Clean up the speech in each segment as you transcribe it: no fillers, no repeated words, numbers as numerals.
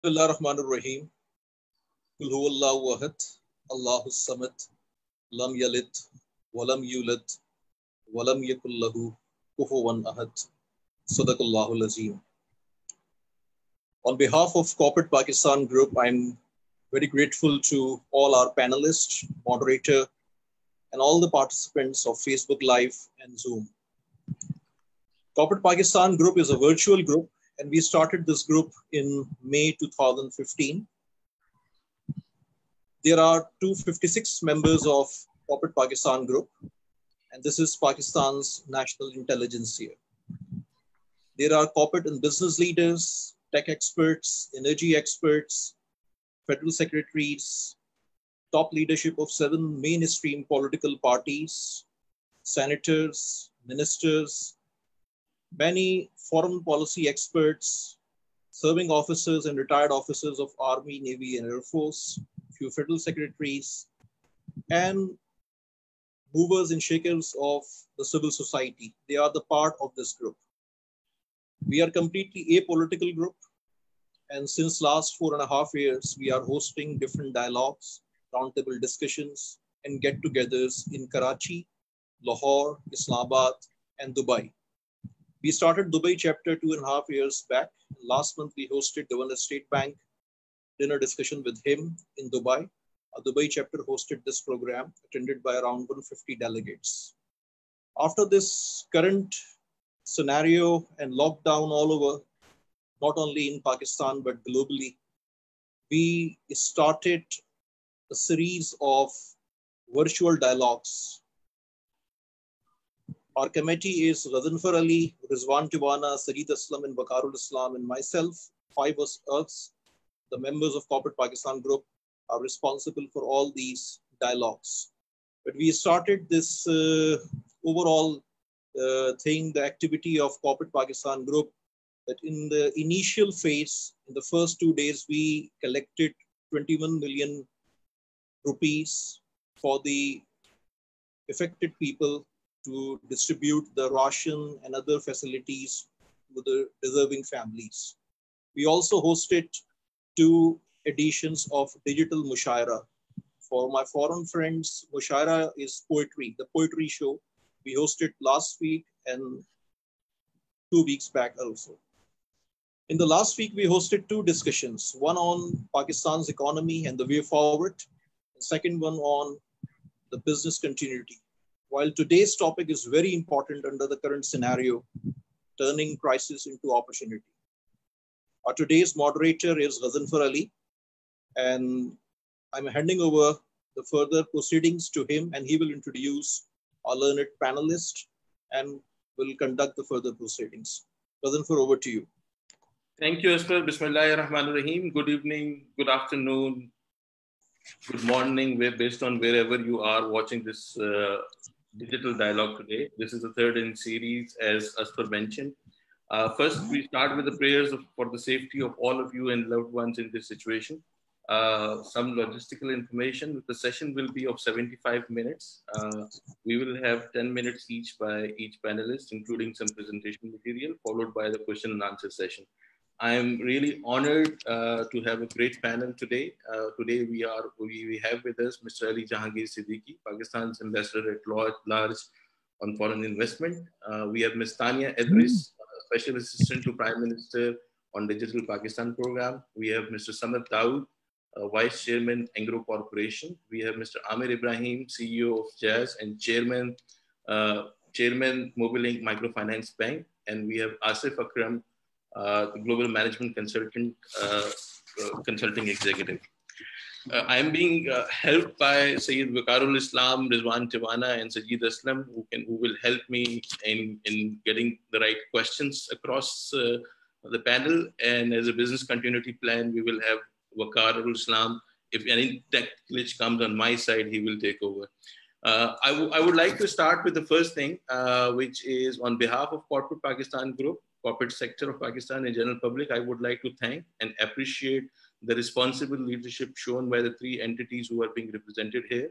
Bismillah Rahman Rahim. Kul huwallahu ahad, Allahu samad, lam yalid, walam yulad, walam yakul lahu kufuwan ahad. Sadaqallahu azim. On behalf of Corporate Pakistan Group, I'm very grateful to all our panelists, moderator, and all the participants of Facebook Live and Zoom. Corporate Pakistan Group is a virtual group, and we started this group in May 2015. There are 256 members of Corporate Pakistan Group, and this is Pakistan's national intelligence here. There are corporate and business leaders, tech experts, energy experts, federal secretaries, top leadership of 7 mainstream political parties, senators, ministers, many foreign policy experts, serving officers and retired officers of Army, Navy, and Air Force, few federal secretaries, and movers and shakers of the civil society. They are the part of this group. We are completely apolitical group, and since last 4.5 years, we are hosting different dialogues, roundtable discussions, and get-togethers in Karachi, Lahore, Islamabad, and Dubai. We started Dubai chapter 2.5 years back. Last month, we hosted Governor State Bank dinner discussion with him in Dubai. A Dubai chapter hosted this program, attended by around 150 delegates. After this current scenario and lockdown all over, not only in Pakistan, but globally, we started a series of virtual dialogues. Our committee is Ghazanfar Ali, Rizwan Tiwana, Sajid Aslam, and Wakarul Islam, and myself. 5 of us, the members of Corporate Pakistan Group, are responsible for all these dialogues. But we started this overall thing, the activity of Corporate Pakistan Group, that in the initial phase, in the first 2 days, we collected 21 million rupees for the affected people to distribute the ration and other facilities to the deserving families. We also hosted 2 editions of digital mushaira. For my foreign friends, mushaira is poetry, the poetry show. We hosted last week and 2 weeks back also. In the last week, we hosted 2 discussions, one on Pakistan's economy and the way forward, and second one on the business continuity. While today's topic is very important under the current scenario, turning crisis into opportunity. Our today's moderator is Ghazanfar Ali, and I'm handing over the further proceedings to him, and he will introduce our learned panelist and will conduct the further proceedings. Ghazanfar, over to you. Thank you, Asper. Bismillahir Rahmanir Rahim. Good evening, good afternoon, good morning, based on wherever you are watching this digital dialogue today. This is the 3rd in series, as Asper mentioned. First, we start with the prayers for the safety of all of you and loved ones in this situation. Some logistical information. The session will be of 75 minutes. We will have 10 minutes each by each panelist, including some presentation material, followed by the question and answer session. I am really honored to have a great panel today. Today we have with us Mr. Ali Jahangir Siddiqui, Pakistan's Ambassador at Large on Foreign Investment. We have Ms. Tania Idris, Special Assistant to Prime Minister on Digital Pakistan Program. We have Mr. Samad Dawood, Vice Chairman, Angro Corporation. We have Mr. Amir Ibrahim, CEO of Jazz and Chairman Mobilink Microfinance Bank. And we have Asif Akram, the Global Management Consulting Executive. I am being helped by Sayyid Wakarul Islam, Rizwan Tiwana, and Sajid Aslam, who will help me in getting the right questions across the panel. And as a business continuity plan, we will have Wakarul Islam. If any tech glitch comes on my side, he will take over. I would like to start with the first thing, which is on behalf of Corporate Pakistan Group, corporate sector of Pakistan and general public, I would like to thank and appreciate the responsible leadership shown by the 3 entities who are being represented here.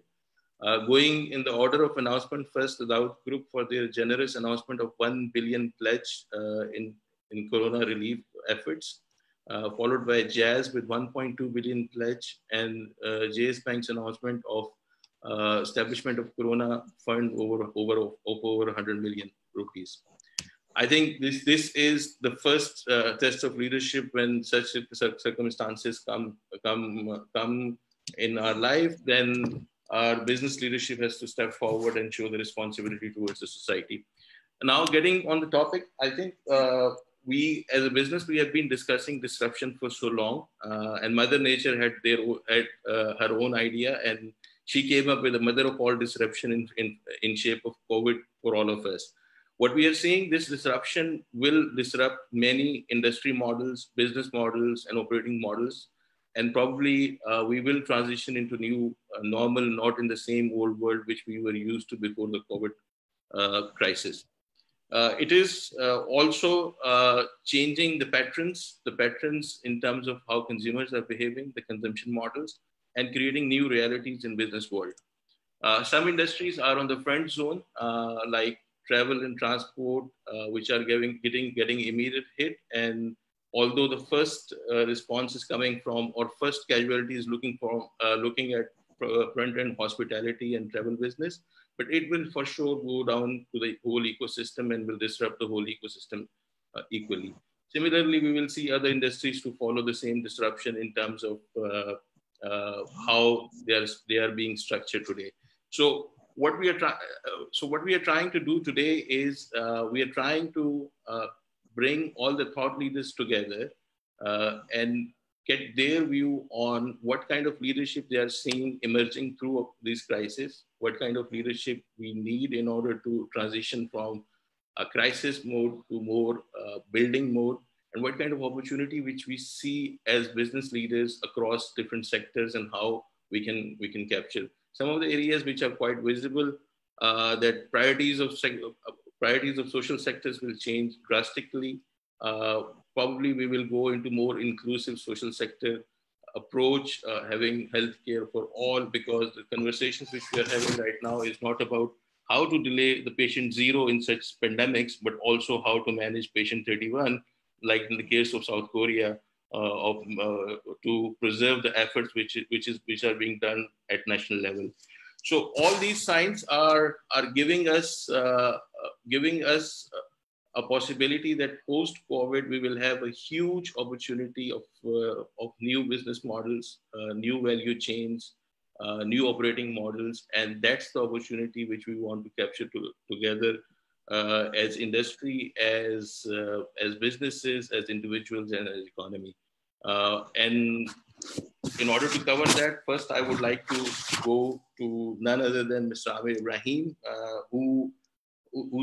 Going in the order of announcement, first, the Dawood Group for their generous announcement of 1 billion pledge in Corona relief efforts. followed by Jazz with 1.2 billion pledge, and JS Bank's announcement of establishment of Corona Fund over 100 million rupees. I think this is the first test of leadership when such circumstances come in our life. Then our business leadership has to step forward and show the responsibility towards the society. Now, getting on the topic, I think we as a business, we have been discussing disruption for so long, and Mother Nature had her own idea, and she came up with the mother of all disruption in shape of COVID for all of us. What we are seeing, this disruption will disrupt many industry models, business models, and operating models. And probably we will transition into new normal, not in the same old world which we were used to before the COVID crisis. It is also changing the patterns in terms of how consumers are behaving, the consumption models, and creating new realities in business world. Some industries are on the front zone, like travel and transport, which are getting immediate hit. And although the first response is coming from, or first casualty is looking at front-end hospitality and travel business, but it will for sure go down to the whole ecosystem and will disrupt the whole ecosystem equally. Similarly, we will see other industries to follow the same disruption in terms of how they are being structured today. So what we are trying to do today is we are trying to bring all the thought leaders together and get their view on what kind of leadership they are seeing emerging through this crisis, what kind of leadership we need in order to transition from a crisis mode to more building mode, and what kind of opportunity which we see as business leaders across different sectors and how we can capture. Some of the areas which are quite visible, that priorities of social sectors will change drastically. Probably we will go into more inclusive social sector approach, having healthcare for all, because the conversations which we are having right now is not about how to delay the patient zero in such pandemics, but also how to manage patient 31, like in the case of South Korea, to preserve the efforts which are being done at national level. So all these signs are giving us a possibility that post-COVID we will have a huge opportunity of new business models, new value chains, new operating models, and that's the opportunity which we want to capture together as industry, as businesses, as individuals, and as economy. And in order to cover that, first I would like to go to none other than Mr. Amir Ibrahim, who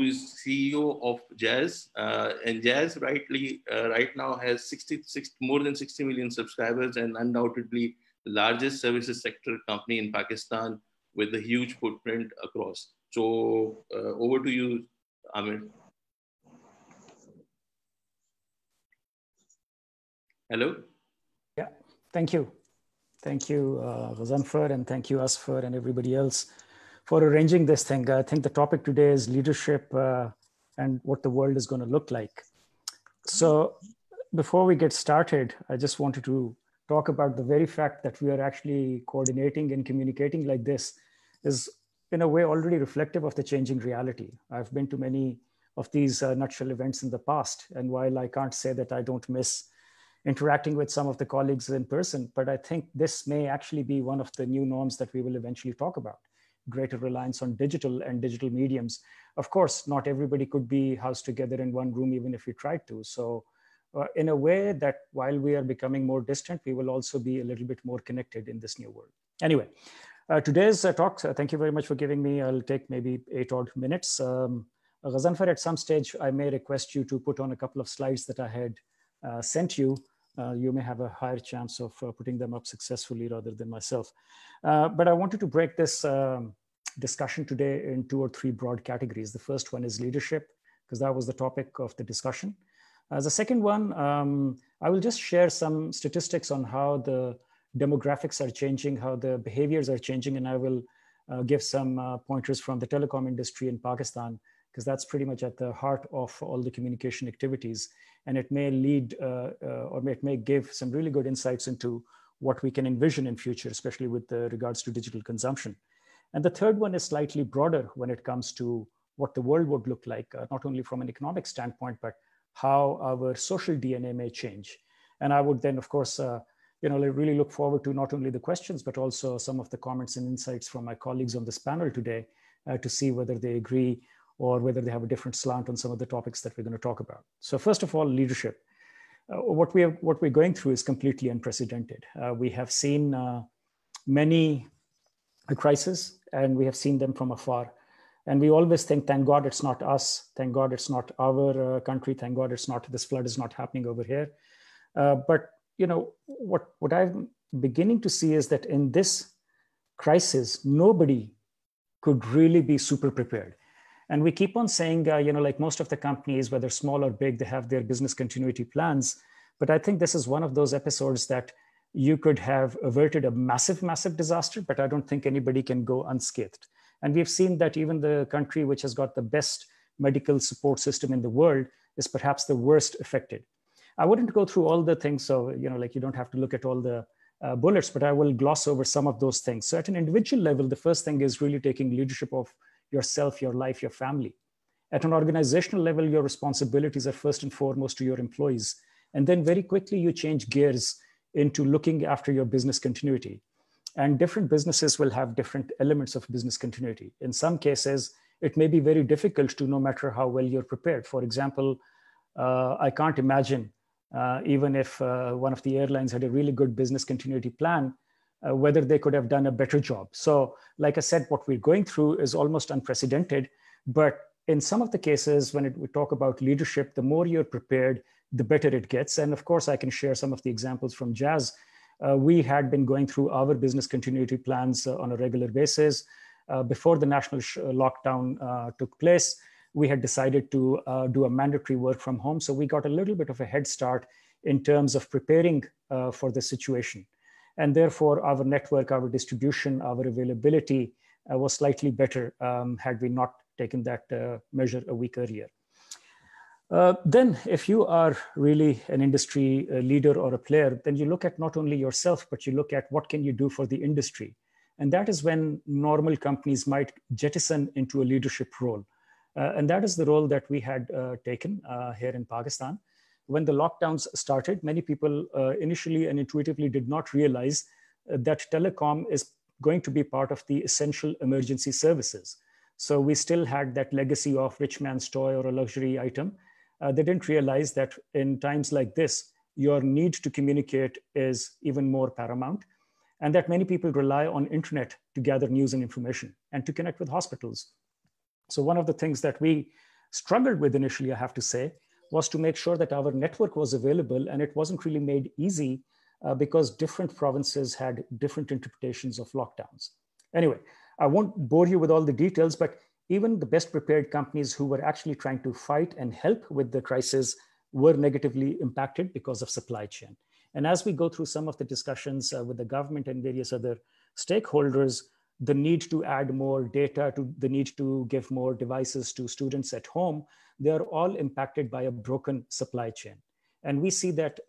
is CEO of Jazz, and Jazz right now has more than 60 million subscribers, and undoubtedly the largest services sector company in Pakistan with a huge footprint across. So over to you, Amir. Hello. Yeah, thank you. Thank you, Ghazanfar, and thank you, Asfar, and everybody else for arranging this thing. I think the topic today is leadership and what the world is going to look like. So before we get started, I just wanted to talk about the very fact that we are actually coordinating and communicating like this is in a way already reflective of the changing reality. I've been to many of these nutshell events in the past, and while I can't say that I don't miss interacting with some of the colleagues in person, but I think this may actually be one of the new norms that we will eventually talk about. Greater reliance on digital and digital mediums. Of course, not everybody could be housed together in one room, even if we tried to. So in a way that while we are becoming more distant, we will also be a little bit more connected in this new world. Anyway, today's talk, thank you very much for giving me, I'll take maybe 8 odd minutes. Ghazanfar, at some stage, I may request you to put on a couple of slides that I had sent you. You may have a higher chance of putting them up successfully rather than myself. But I wanted to break this discussion today in 2 or 3 broad categories. The first one is leadership, because that was the topic of the discussion. The second one, I will just share some statistics on how the demographics are changing, how the behaviors are changing, and I will give some pointers from the telecom industry in Pakistan, because that's pretty much at the heart of all the communication activities. And it may lead or it may give some really good insights into what we can envision in future, especially with regards to digital consumption. And the third one is slightly broader when it comes to what the world would look like, not only from an economic standpoint, but how our social DNA may change. And I would then, of course, really look forward to not only the questions, but also some of the comments and insights from my colleagues on this panel today to see whether they agree or whether they have a different slant on some of the topics that we're going to talk about. So first of all, leadership. What we're going through is completely unprecedented. We have seen many crises, and we have seen them from afar. And we always think, thank God it's not us. Thank God it's not our country. Thank God it's not, this flood is not happening over here. But what I'm beginning to see is that in this crisis, nobody could really be super prepared. And we keep on saying, like most of the companies, whether small or big, they have their business continuity plans. But I think this is one of those episodes that you could have averted a massive, massive disaster, but I don't think anybody can go unscathed. And we've seen that even the country which has got the best medical support system in the world is perhaps the worst affected. I wouldn't go through all the things, so like you don't have to look at all the bullets, but I will gloss over some of those things. So at an individual level, the first thing is really taking leadership of yourself, your life, your family. At an organizational level, your responsibilities are first and foremost to your employees. And then very quickly you change gears into looking after your business continuity. And different businesses will have different elements of business continuity. In some cases, it may be very difficult to, no matter how well you're prepared. For example, I can't imagine, even if one of the airlines had a really good business continuity plan, whether they could have done a better job. So like I said, what we're going through is almost unprecedented. But in some of the cases, when we talk about leadership, the more you're prepared, the better it gets. And of course, I can share some of the examples from Jazz. We had been going through our business continuity plans on a regular basis. Before the national lockdown took place, we had decided to do a mandatory work from home. So we got a little bit of a head start in terms of preparing for the situation. And therefore, our network, our distribution, our availability was slightly better had we not taken that measure a week earlier. Then if you are really an industry leader or a player, then you look at not only yourself, but you look at what can you do for the industry. And that is when normal companies might jettison into a leadership role. And that is the role that we had taken here in Pakistan. When the lockdowns started, many people initially and intuitively did not realize that telecom is going to be part of the essential emergency services. So we still had that legacy of rich man's toy or a luxury item. They didn't realize that in times like this, your need to communicate is even more paramount, and that many people rely on internet to gather news and information and to connect with hospitals. So one of the things that we struggled with initially, I have to say, was to make sure that our network was available, and it wasn't really made easy because different provinces had different interpretations of lockdowns. Anyway, I won't bore you with all the details, but even the best prepared companies who were actually trying to fight and help with the crisis were negatively impacted because of supply chain. And as we go through some of the discussions with the government and various other stakeholders, the need to add more data, the need to give more devices to students at home, they're all impacted by a broken supply chain. And we see that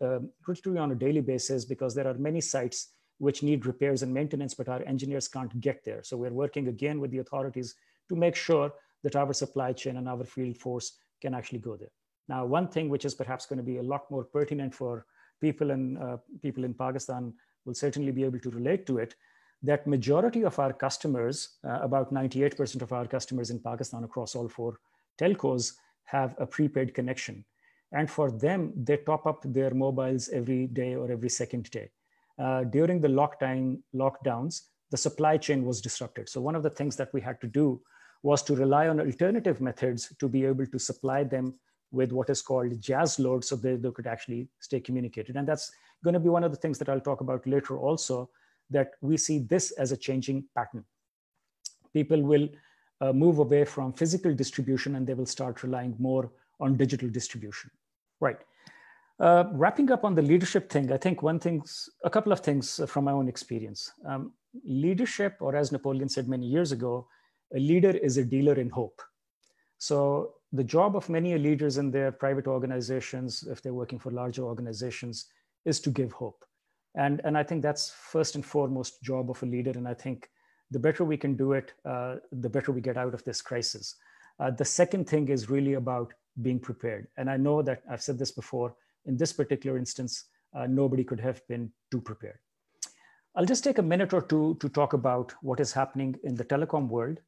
literally on a daily basis because there are many sites which need repairs and maintenance, but our engineers can't get there. So we're working again with the authorities to make sure that our supply chain and our field force can actually go there. Now, one thing which is perhaps going to be a lot more pertinent for people in Pakistan will certainly be able to relate to it, that majority of our customers, about 98% of our customers in Pakistan across all 4 telcos have a prepaid connection. And for them, they top up their mobiles every day or every second day. During the lockdowns, the supply chain was disrupted. So one of the things that we had to do was to rely on alternative methods to be able to supply them with what is called jazz load so they could actually stay communicated. And that's going to be one of the things that I'll talk about later also, that we see this as a changing pattern. People will move away from physical distribution and they will start relying more on digital distribution. Right. Wrapping up on the leadership thing, I think a couple of things from my own experience. Leadership, or as Napoleon said many years ago, a leader is a dealer in hope. So the job of many leaders in their private organizations, if they're working for larger organizations, is to give hope. And I think that's first and foremost job of a leader. And I think the better we can do it, the better we get out of this crisis. The second thing is really about being prepared. And I know that I've said this before, in this particular instance, nobody could have been too prepared. I'll just take a minute or two to talk about what is happening in the telecom world.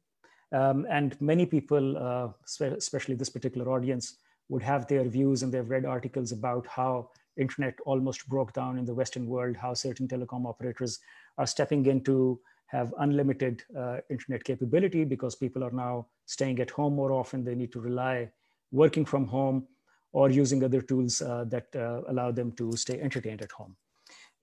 And many people, especially this particular audience, would have their views, and they've read articles about how internet almost broke down in the Western world, how certain telecom operators are stepping in to have unlimited internet capability because people are now staying at home more often. They need to rely working from home or using other tools that allow them to stay entertained at home.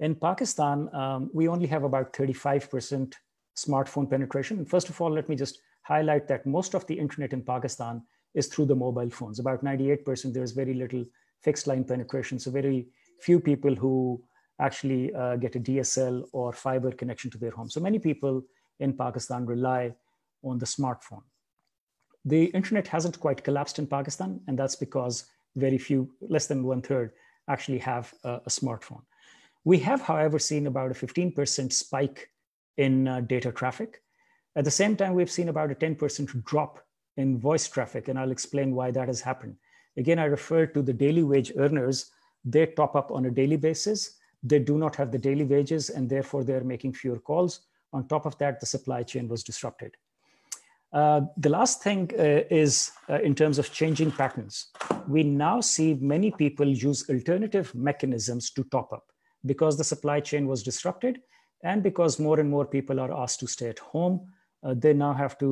In Pakistan, we only have about 35% smartphone penetration. And first of all, let me just highlight that most of the internet in Pakistan is through the mobile phones. About 98%, there's very little fixed line penetration. So very few people who actually get a DSL or fiber connection to their home. So many people in Pakistan rely on the smartphone. The internet hasn't quite collapsed in Pakistan, and that's because very few, less than 1/3, actually have a smartphone. We have, however, seen about a 15% spike in data traffic. At the same time, we've seen about a 10% drop in voice traffic, and I'll explain why that has happened. Again, I refer to the daily wage earners. They top up on a daily basis. They do not have the daily wages, and therefore they're making fewer calls. On top of that, the supply chain was disrupted. The last thing is in terms of changing patterns. We now see many people use alternative mechanisms to top up because the supply chain was disrupted and because more and more people are asked to stay at home. They now have to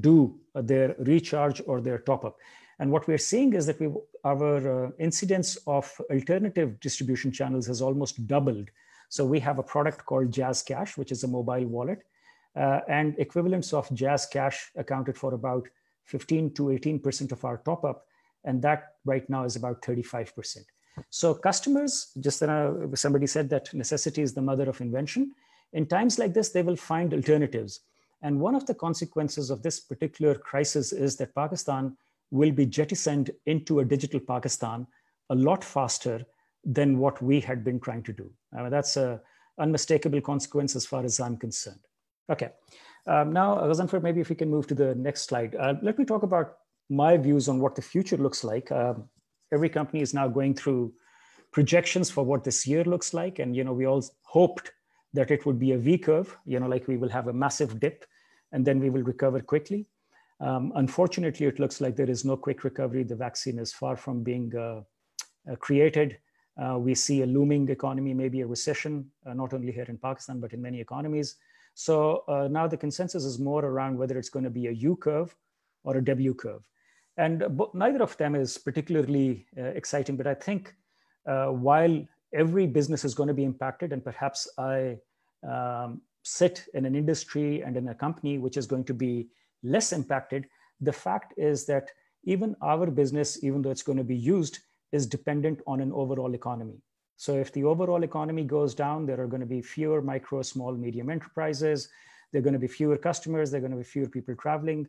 do their recharge or their top up. And what we're seeing is that our incidence of alternative distribution channels has almost doubled. So we have a product called Jazz Cash, which is a mobile wallet. And equivalents of Jazz Cash accounted for about 15 to 18% of our top up. And that right now is about 35%. So customers, just somebody said that necessity is the mother of invention. In times like this, they will find alternatives. And one of the consequences of this particular crisis is that Pakistan will be jettisoned into a digital Pakistan a lot faster than what we had been trying to do. That's an unmistakable consequence as far as I'm concerned. Okay, now Ghazanfar, maybe if we can move to the next slide. Let me talk about my views on what the future looks like. Every company is now going through projections for what this year looks like. And, we all hoped that it would be a V curve, like we will have a massive dip and then we will recover quickly. Unfortunately, it looks like there is no quick recovery. The vaccine is far from being created. We see a looming economy, maybe a recession, not only here in Pakistan, but in many economies. So now the consensus is more around whether it's going to be a U curve or a W curve. And neither of them is particularly exciting, but I think while every business is going to be impacted, and perhaps I sit in an industry and in a company which is going to be less impacted, the fact is that even our business, even though it's going to be used, is dependent on an overall economy. So if the overall economy goes down, there are going to be fewer micro, small, medium enterprises. There are going to be fewer customers. There are going to be fewer people traveling.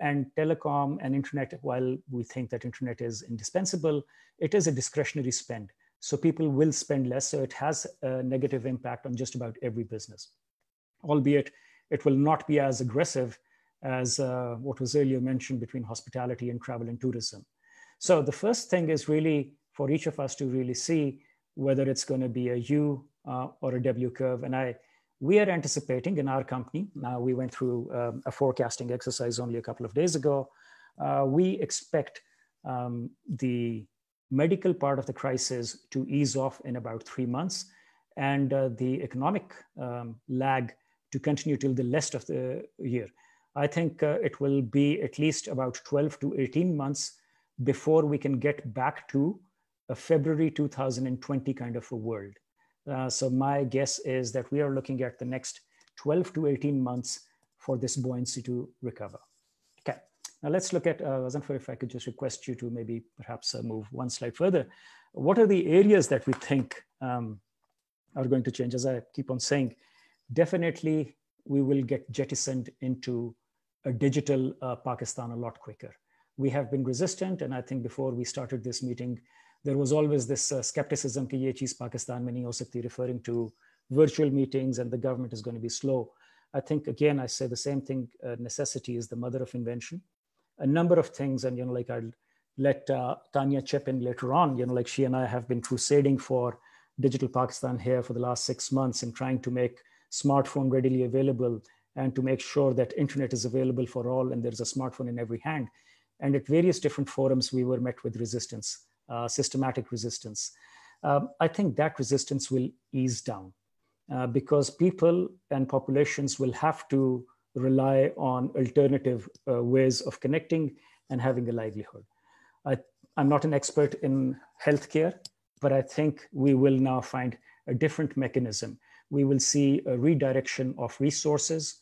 And telecom and internet, while we think that internet is indispensable, it is a discretionary spend. So people will spend less. So it has a negative impact on just about every business, albeit it will not be as aggressive as what was earlier mentioned between hospitality and travel and tourism. So the first thing is really for each of us to really see whether it's going to be a U or a W curve. And we are anticipating in our company, now we went through a forecasting exercise only a couple of days ago, we expect the medical part of the crisis to ease off in about 3 months and the economic lag to continue till the rest of the year. I think it will be at least about 12 to 18 months before we can get back to a February 2020 kind of a world. So my guess is that we are looking at the next 12 to 18 months for this buoyancy to recover. Okay, now let's look at, Ghazanfar, if I could just request you to maybe perhaps move one slide further. What are the areas that we think are going to change? As I keep on saying, definitely we will get jettisoned into a digital Pakistan a lot quicker. We have been resistant, and I think before we started this meeting, there was always this skepticism कि ये चीज़ पाकिस्तान में नहीं हो सकती, referring to virtual meetings and the government is going to be slow. I think, again, I say the same thing, necessity is the mother of invention. A number of things, and, like I'll let Tanya chip in later on, like she and I have been crusading for Digital Pakistan here for the last 6 months and trying to make smartphone readily available and to make sure that internet is available for all and there's a smartphone in every hand. And at various different forums, we were met with resistance, systematic resistance. I think that resistance will ease down because people and populations will have to rely on alternative ways of connecting and having a livelihood. I'm not an expert in healthcare, but I think we will now find a different mechanism. We will see a redirection of resources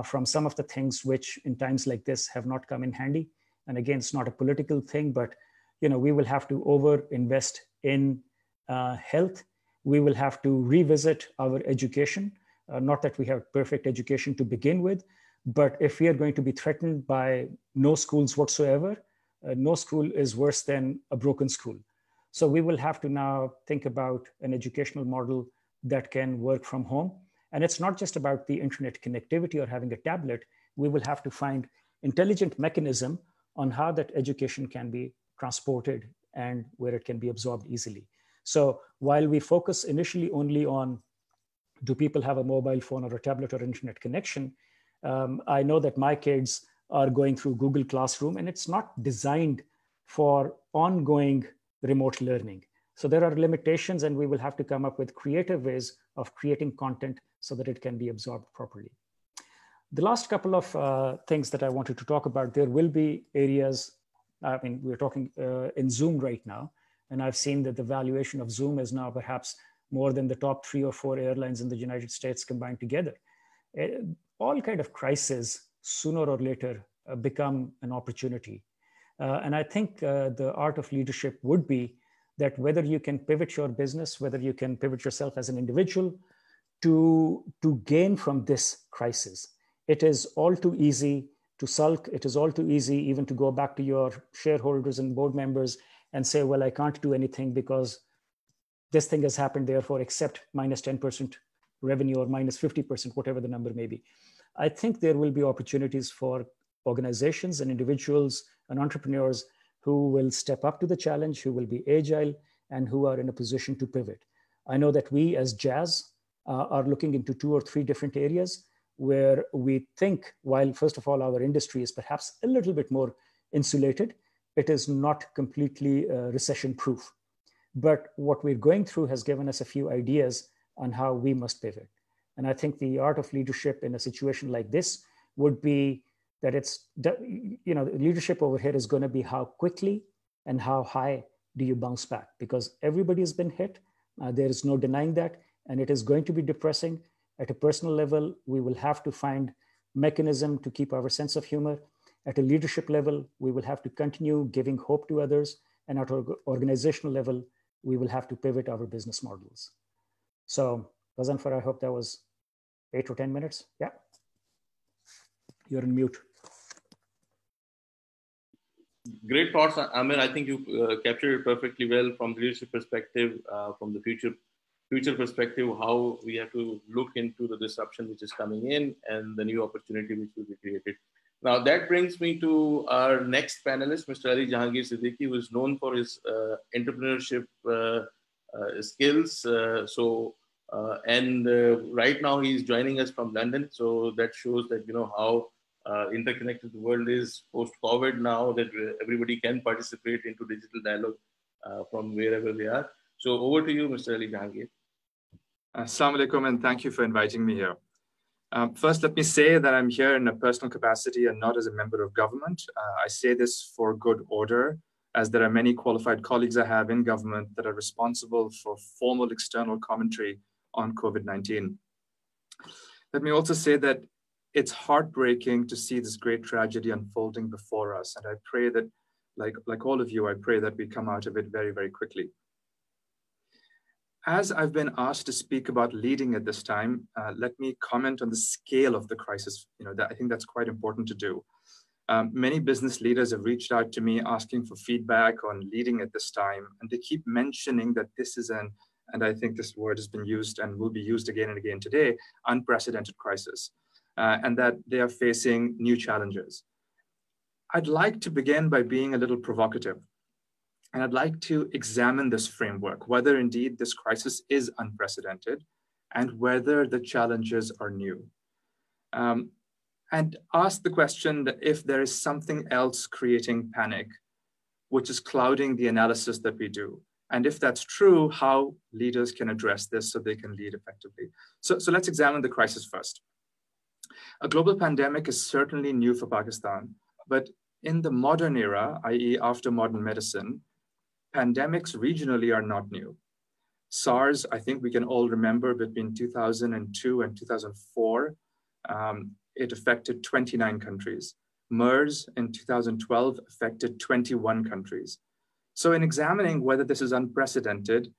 from some of the things which in times like this have not come in handy. And again, it's not a political thing, but we will have to over-invest in health. We will have to revisit our education. Not that we have perfect education to begin with, but if we are going to be threatened by no schools whatsoever, no school is worse than a broken school. So we will have to now think about an educational model that can work from home. And it's not just about the internet connectivity or having a tablet. We will have to find intelligent mechanism on how that education can be transported and where it can be absorbed easily. So while we focus initially only on do people have a mobile phone or a tablet or internet connection, I know that my kids are going through Google Classroom and it's not designed for ongoing remote learning. So there are limitations and we will have to come up with creative ways of creating content so that it can be absorbed properly. The last couple of things that I wanted to talk about, there will be areas, I mean, we're talking in Zoom right now, and I've seen that the valuation of Zoom is now perhaps more than the top 3 or 4 airlines in the United States combined together. All kind of crises, sooner or later, become an opportunity. And I think the art of leadership would be that whether you can pivot your business, whether you can pivot yourself as an individual to gain from this crisis. It is all too easy to sulk. It is all too easy even to go back to your shareholders and board members and say, well, I can't do anything because this thing has happened, therefore accept minus 10% revenue or minus 50%, whatever the number may be. I think there will be opportunities for organizations and individuals and entrepreneurs who will step up to the challenge, who will be agile, and who are in a position to pivot. I know that we as Jazz are looking into 2 or 3 different areas where we think, while first of all, our industry is perhaps a little bit more insulated, it is not completely recession-proof. But what we're going through has given us a few ideas on how we must pivot. And I think the art of leadership in a situation like this would be that it's, leadership over here is going to be how quickly and how high do you bounce back? Because everybody has been hit. There is no denying that. And it is going to be depressing. At a personal level, we will have to find mechanism to keep our sense of humor. At a leadership level, we will have to continue giving hope to others. And at an organizational level, we will have to pivot our business models. So, Ghazanfar, I hope that was 8 or 10 minutes. Yeah. You're on mute. Great thoughts, Amir. I think you captured it perfectly well from the leadership perspective, from the future perspective, how we have to look into the disruption which is coming in and the new opportunity which will be created. Now, that brings me to our next panelist, Mr. Ali Jahangir Siddiqui, who is known for his entrepreneurship skills. Right now he's joining us from London. So that shows that, how interconnected the world is post-COVID now, that everybody can participate into digital dialogue from wherever they are. So over to you, Mr. Ali Jahangir. Assalamu alaikum, and thank you for inviting me here. First, let me say that I'm here in a personal capacity and not as a member of government. I say this for good order, as there are many qualified colleagues I have in government that are responsible for formal external commentary on COVID-19. Let me also say that it's heartbreaking to see this great tragedy unfolding before us. And I pray that, like all of you, I pray that we come out of it very, very quickly. As I've been asked to speak about leading at this time, let me comment on the scale of the crisis. I think that's quite important to do. Many business leaders have reached out to me asking for feedback on leading at this time, and they keep mentioning that this is and I think this word has been used and will be used again and again today, unprecedented crisis, and that they are facing new challenges. I'd like to begin by being a little provocative. And I'd like to examine this framework, whether indeed this crisis is unprecedented and whether the challenges are new. And ask the question that if there is something else creating panic, which is clouding the analysis that we do. And if that's true, how leaders can address this so they can lead effectively. So let's examine the crisis first. A global pandemic is certainly new for Pakistan, but in the modern era, i.e. after modern medicine, pandemics regionally are not new. SARS, I think we can all remember between 2002 and 2004, it affected 29 countries. MERS in 2012 affected 21 countries. So in examining whether this is unprecedented,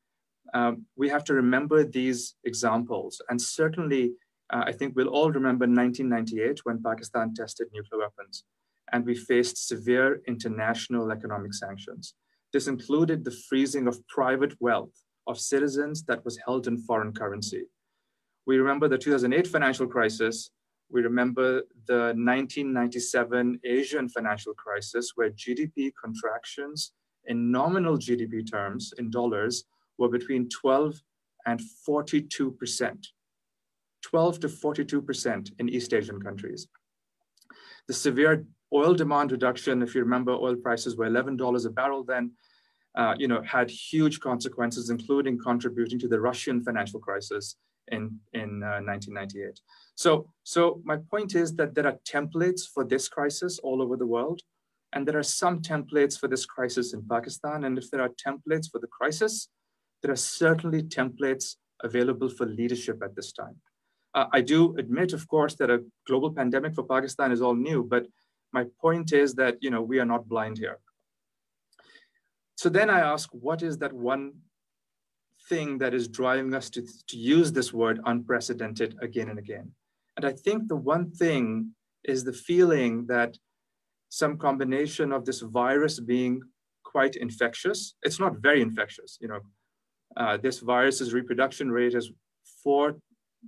we have to remember these examples. And certainly, I think we'll all remember 1998 when Pakistan tested nuclear weapons and we faced severe international economic sanctions. This included the freezing of private wealth of citizens that was held in foreign currency. We remember the 2008 financial crisis. We remember the 1997 Asian financial crisis, where GDP contractions in nominal GDP terms in dollars were between 12 and 42%. 12 to 42% in East Asian countries. The severe oil demand reduction, if you remember, oil prices were $11 a barrel then, had huge consequences, including contributing to the Russian financial crisis in 1998. So my point is that there are templates for this crisis all over the world, and there are some templates for this crisis in Pakistan. And if there are templates for the crisis, there are certainly templates available for leadership at this time. I do admit, of course, that a global pandemic for Pakistan is all new, but my point is that we are not blind here. So then I ask, what is that one thing that is driving us to use this word unprecedented again and again? And I think the one thing is the feeling that some combination of this virus being quite infectious. It's not very infectious. This virus's reproduction rate is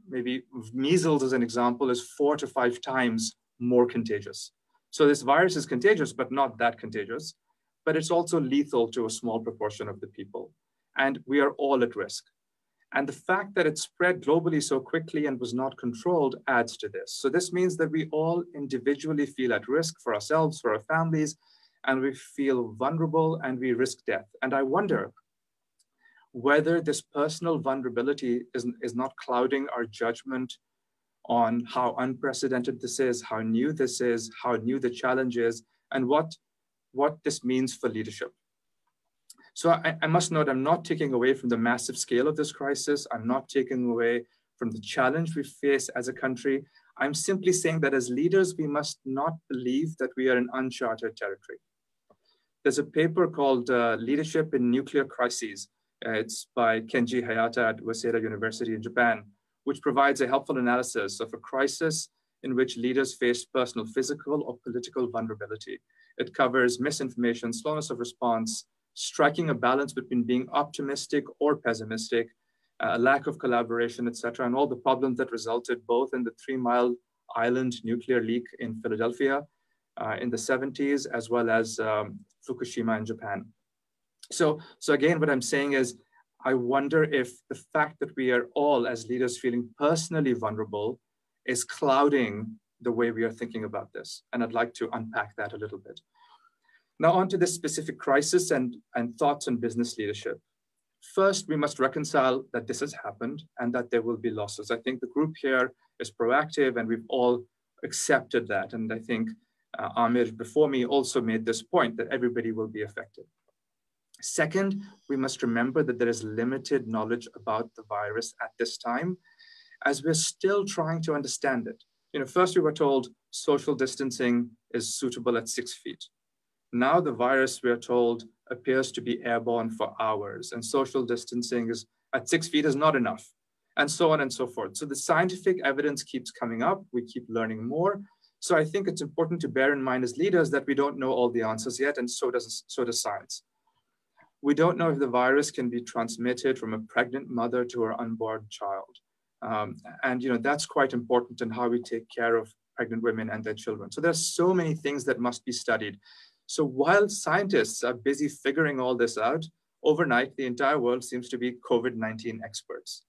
maybe measles as an example, is 4 to 5 times more contagious. So this virus is contagious, but not that contagious. But it's also lethal to a small proportion of the people. And we are all at risk. And the fact that it spread globally so quickly and was not controlled adds to this. So this means that we all individually feel at risk for ourselves, for our families, and we feel vulnerable and we risk death. And I wonder whether this personal vulnerability is not clouding our judgment on how unprecedented this is, how new this is, how new the challenge is, and what this means for leadership. So I must note, I'm not taking away from the massive scale of this crisis. I'm not taking away from the challenge we face as a country. I'm simply saying that as leaders, we must not believe that we are in uncharted territory. There's a paper called Leadership in Nuclear Crises. It's by Kenji Hayata at Waseda University in Japan, which provides a helpful analysis of a crisis in which leaders face personal, physical, or political vulnerability. It covers misinformation, slowness of response, striking a balance between being optimistic or pessimistic, a lack of collaboration, etc., and all the problems that resulted both in the 3 Mile Island nuclear leak in Philadelphia in the 70s, as well as Fukushima in Japan. So again, what I'm saying is, I wonder if the fact that we are all as leaders feeling personally vulnerable is clouding the way we are thinking about this. And I'd like to unpack that a little bit. Now on to this specific crisis and thoughts on business leadership. First, we must reconcile that this has happened and that there will be losses. I think the group here is proactive and we've all accepted that. And I think Amir before me also made this point that everybody will be affected. Second, we must remember that there is limited knowledge about the virus at this time, as we're still trying to understand it. First we were told social distancing is suitable at 6 feet. Now the virus, we are told, appears to be airborne for hours, and social distancing is at 6 feet is not enough, and so on and so forth. So the scientific evidence keeps coming up. We keep learning more. So I think it's important to bear in mind as leaders that we don't know all the answers yet, and so does science. We don't know if the virus can be transmitted from a pregnant mother to her unborn child. And that's quite important in how we take care of pregnant women and their children. So there's so many things that must be studied. So while scientists are busy figuring all this out, overnight, the entire world seems to be COVID-19 experts.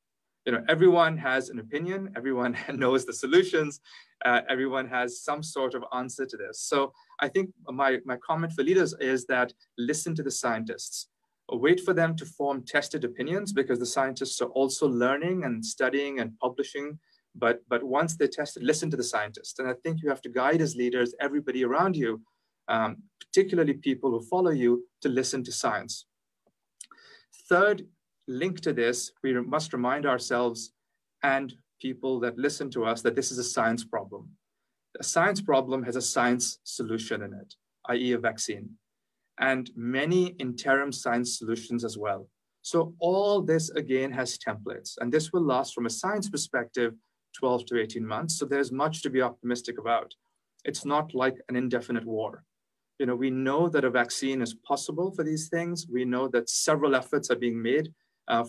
Everyone has an opinion, everyone knows the solutions, everyone has some sort of answer to this. So I think my comment for leaders is that listen to the scientists. Wait for them to form tested opinions, because the scientists are also learning and studying and publishing. But once they're tested, listen to the scientists. And I think you have to guide as leaders, everybody around you, particularly people who follow you, to listen to science. Third, link to this, we must remind ourselves and people that listen to us that this is a science problem. A science problem has a science solution in it, i.e. a vaccine, and many interim science solutions as well. So all this again has templates, and this will last from a science perspective 12 to 18 months. So there's much to be optimistic about. It's not like an indefinite war. We know that a vaccine is possible for these things. We know that several efforts are being made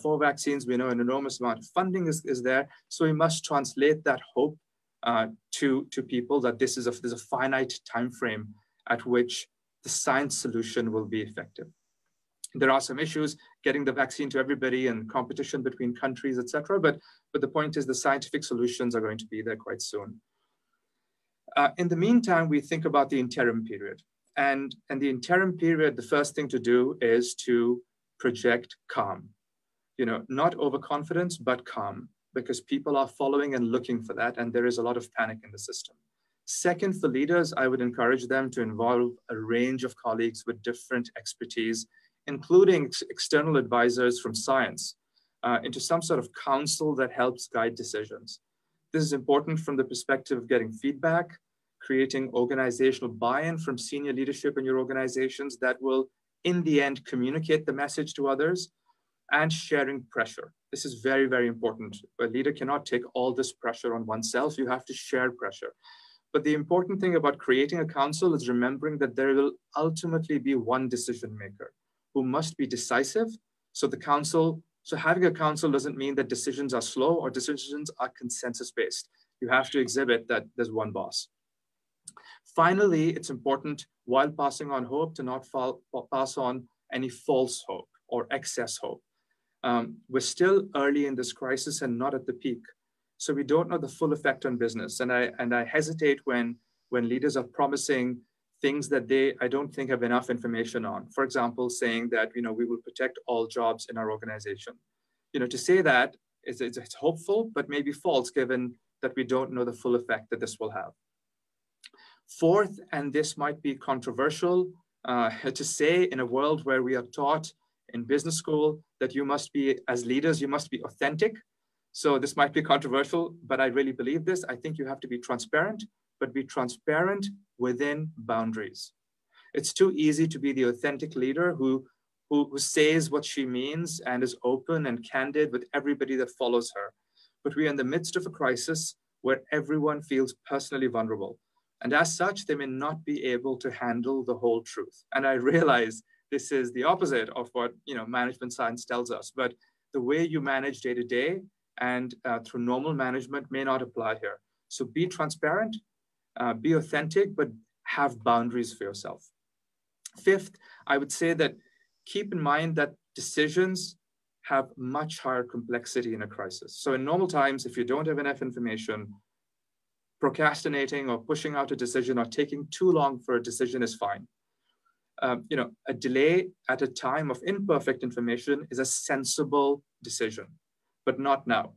for vaccines. We know an enormous amount of funding is there. So we must translate that hope to people that there's a finite time frame at which the science solution will be effective. There are some issues getting the vaccine to everybody and competition between countries, etc. But the point is the scientific solutions are going to be there quite soon. In the meantime, we think about the interim period. And the interim period, the first thing to do is to project calm. Not overconfidence, but calm, because people are following and looking for that, and there is a lot of panic in the system. Second, for leaders, I would encourage them to involve a range of colleagues with different expertise, including external advisors from science, into some sort of council that helps guide decisions. This is important from the perspective of getting feedback, creating organizational buy-in from senior leadership in your organizations that will, in the end, communicate the message to others, and sharing pressure. This is very, very important. A leader cannot take all this pressure on oneself. You have to share pressure. But the important thing about creating a council is remembering that there will ultimately be one decision maker who must be decisive. So having a council doesn't mean that decisions are slow or decisions are consensus-based. You have to exhibit that there's one boss. Finally, it's important, while passing on hope, to not pass on any false hope or excess hope. We're still early in this crisis and not at the peak. So we don't know the full effect on business. And I hesitate when leaders are promising things that I don't think have enough information on. For example, saying that we will protect all jobs in our organization. To say that it's hopeful, but maybe false, given that we don't know the full effect that this will have. Fourth, and this might be controversial to say in a world where we are taught in business school that as leaders, you must be authentic. So this might be controversial, but I really believe this. I think you have to be transparent, but be transparent within boundaries. It's too easy to be the authentic leader who says what she means and is open and candid with everybody that follows her. But we are in the midst of a crisis where everyone feels personally vulnerable. And as such, they may not be able to handle the whole truth. And I realize this is the opposite of what management science tells us. But the way you manage day to day and through normal management may not apply here. So be transparent, be authentic, but have boundaries for yourself. Fifth, I would say that keep in mind that decisions have much higher complexity in a crisis. So in normal times, if you don't have enough information, procrastinating or pushing out a decision or taking too long for a decision is fine. A delay at a time of imperfect information is a sensible decision, but not now.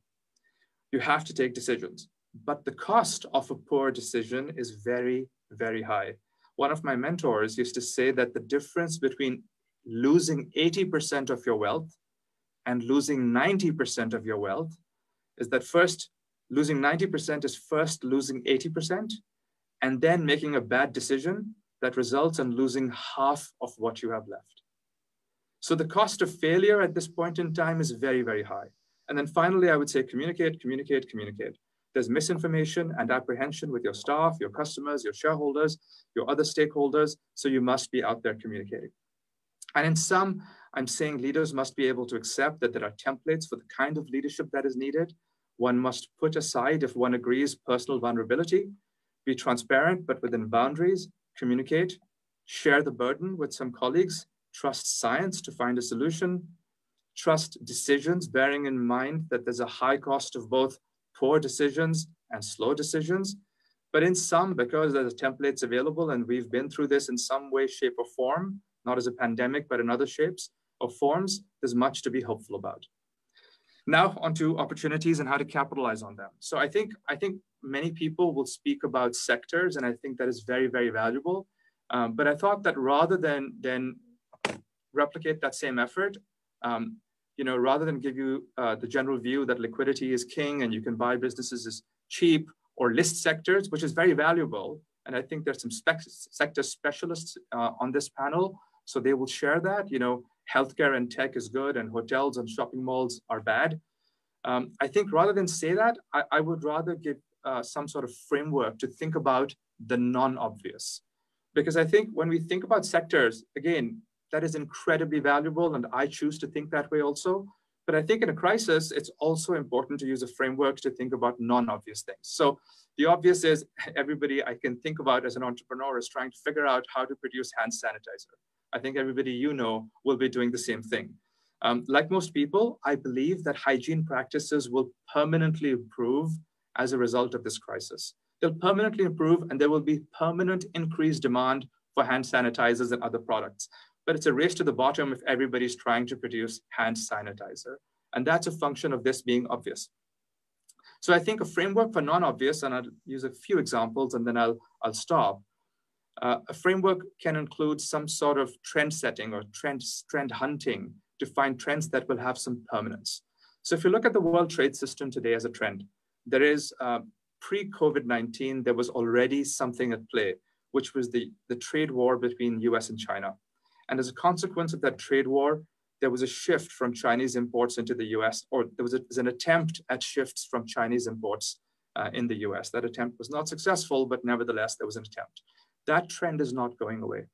You have to take decisions, but the cost of a poor decision is very, very high. One of my mentors used to say that the difference between losing 80% of your wealth and losing 90% of your wealth is that first, losing 90% is first losing 80%, and then making a bad decision that results in losing half of what you have left. So the cost of failure at this point in time is very, very high. And then finally, I would say communicate, communicate, communicate. There's misinformation and apprehension with your staff, your customers, your shareholders, your other stakeholders. So you must be out there communicating. And in sum, I'm saying leaders must be able to accept that there are templates for the kind of leadership that is needed. One must put aside, if one agrees, personal vulnerability, be transparent, but within boundaries, communicate, share the burden with some colleagues, trust science to find a solution, trust decisions, bearing in mind that there's a high cost of both poor decisions and slow decisions. But in some, because there's templates available and we've been through this in some way, shape, or form, not as a pandemic, but in other shapes or forms, there's much to be hopeful about. Now onto opportunities and how to capitalize on them. So I think many people will speak about sectors, and I think that is very, very valuable. But I thought that rather than replicate that same effort, rather than give you the general view that liquidity is king and you can buy businesses as cheap, or list sectors, which is very valuable. And I think there's some sector specialists on this panel, so they will share that. Healthcare and tech is good, and hotels and shopping malls are bad. I think rather than say that, I would rather give some sort of framework to think about the non-obvious. Because I think when we think about sectors, again, that is incredibly valuable, and I choose to think that way also. But I think in a crisis, it's also important to use a framework to think about non-obvious things. So the obvious is everybody I can think about as an entrepreneur is trying to figure out how to produce hand sanitizer. I think everybody will be doing the same thing. Like most people, I believe that hygiene practices will permanently improve as a result of this crisis. They'll permanently improve, and there will be permanent increased demand for hand sanitizers and other products. But it's a race to the bottom if everybody's trying to produce hand sanitizer. And that's a function of this being obvious. So I think a framework for non-obvious, and I'll use a few examples and then I'll stop. A framework can include some sort of trend setting or trend hunting to find trends that will have some permanence. So if you look at the World Trade System today as a trend, there is pre-COVID-19, there was already something at play, which was the trade war between US and China. And as a consequence of that trade war, there was a shift from Chinese imports into the US, or there was an attempt at shifts from Chinese imports in the US. That attempt was not successful, but nevertheless, there was an attempt. That trend is not going away.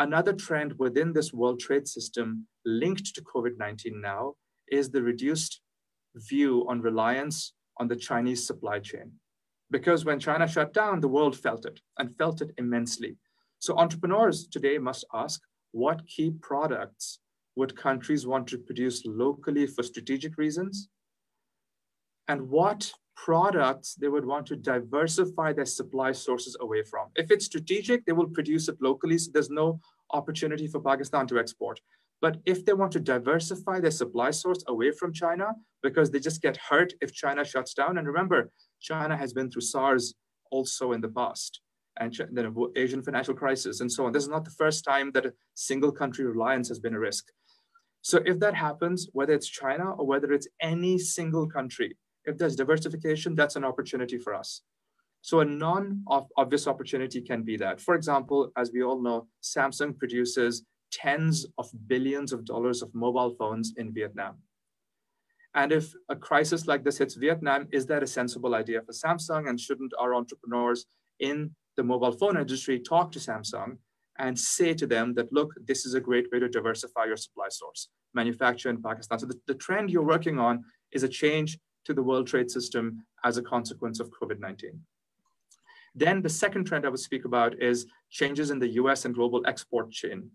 Another trend within this World Trade System linked to COVID-19 now is the reduced view on reliance on the Chinese supply chain. Because when China shut down, the world felt it, and felt it immensely. So entrepreneurs today must ask, what key products would countries want to produce locally for strategic reasons? And what products they would want to diversify their supply sources away from? If it's strategic, they will produce it locally, so there's no opportunity for Pakistan to export. But if they want to diversify their supply source away from China, because they just get hurt if China shuts down, and remember, China has been through SARS also in the past, and then Asian financial crisis and so on. This is not the first time that a single country reliance has been a risk. So if that happens, whether it's China or whether it's any single country, if there's diversification, that's an opportunity for us. So a non-obvious opportunity can be that. For example, as we all know, Samsung produces tens of billions of dollars of mobile phones in Vietnam. And if a crisis like this hits Vietnam, is that a sensible idea for Samsung? And shouldn't our entrepreneurs in the mobile phone industry talk to Samsung and say to them that, look, this is a great way to diversify your supply source, manufacture in Pakistan. So the trend you're working on is a change to the World Trade System as a consequence of COVID-19. Then the second trend I would speak about is changes in the US and global export chain.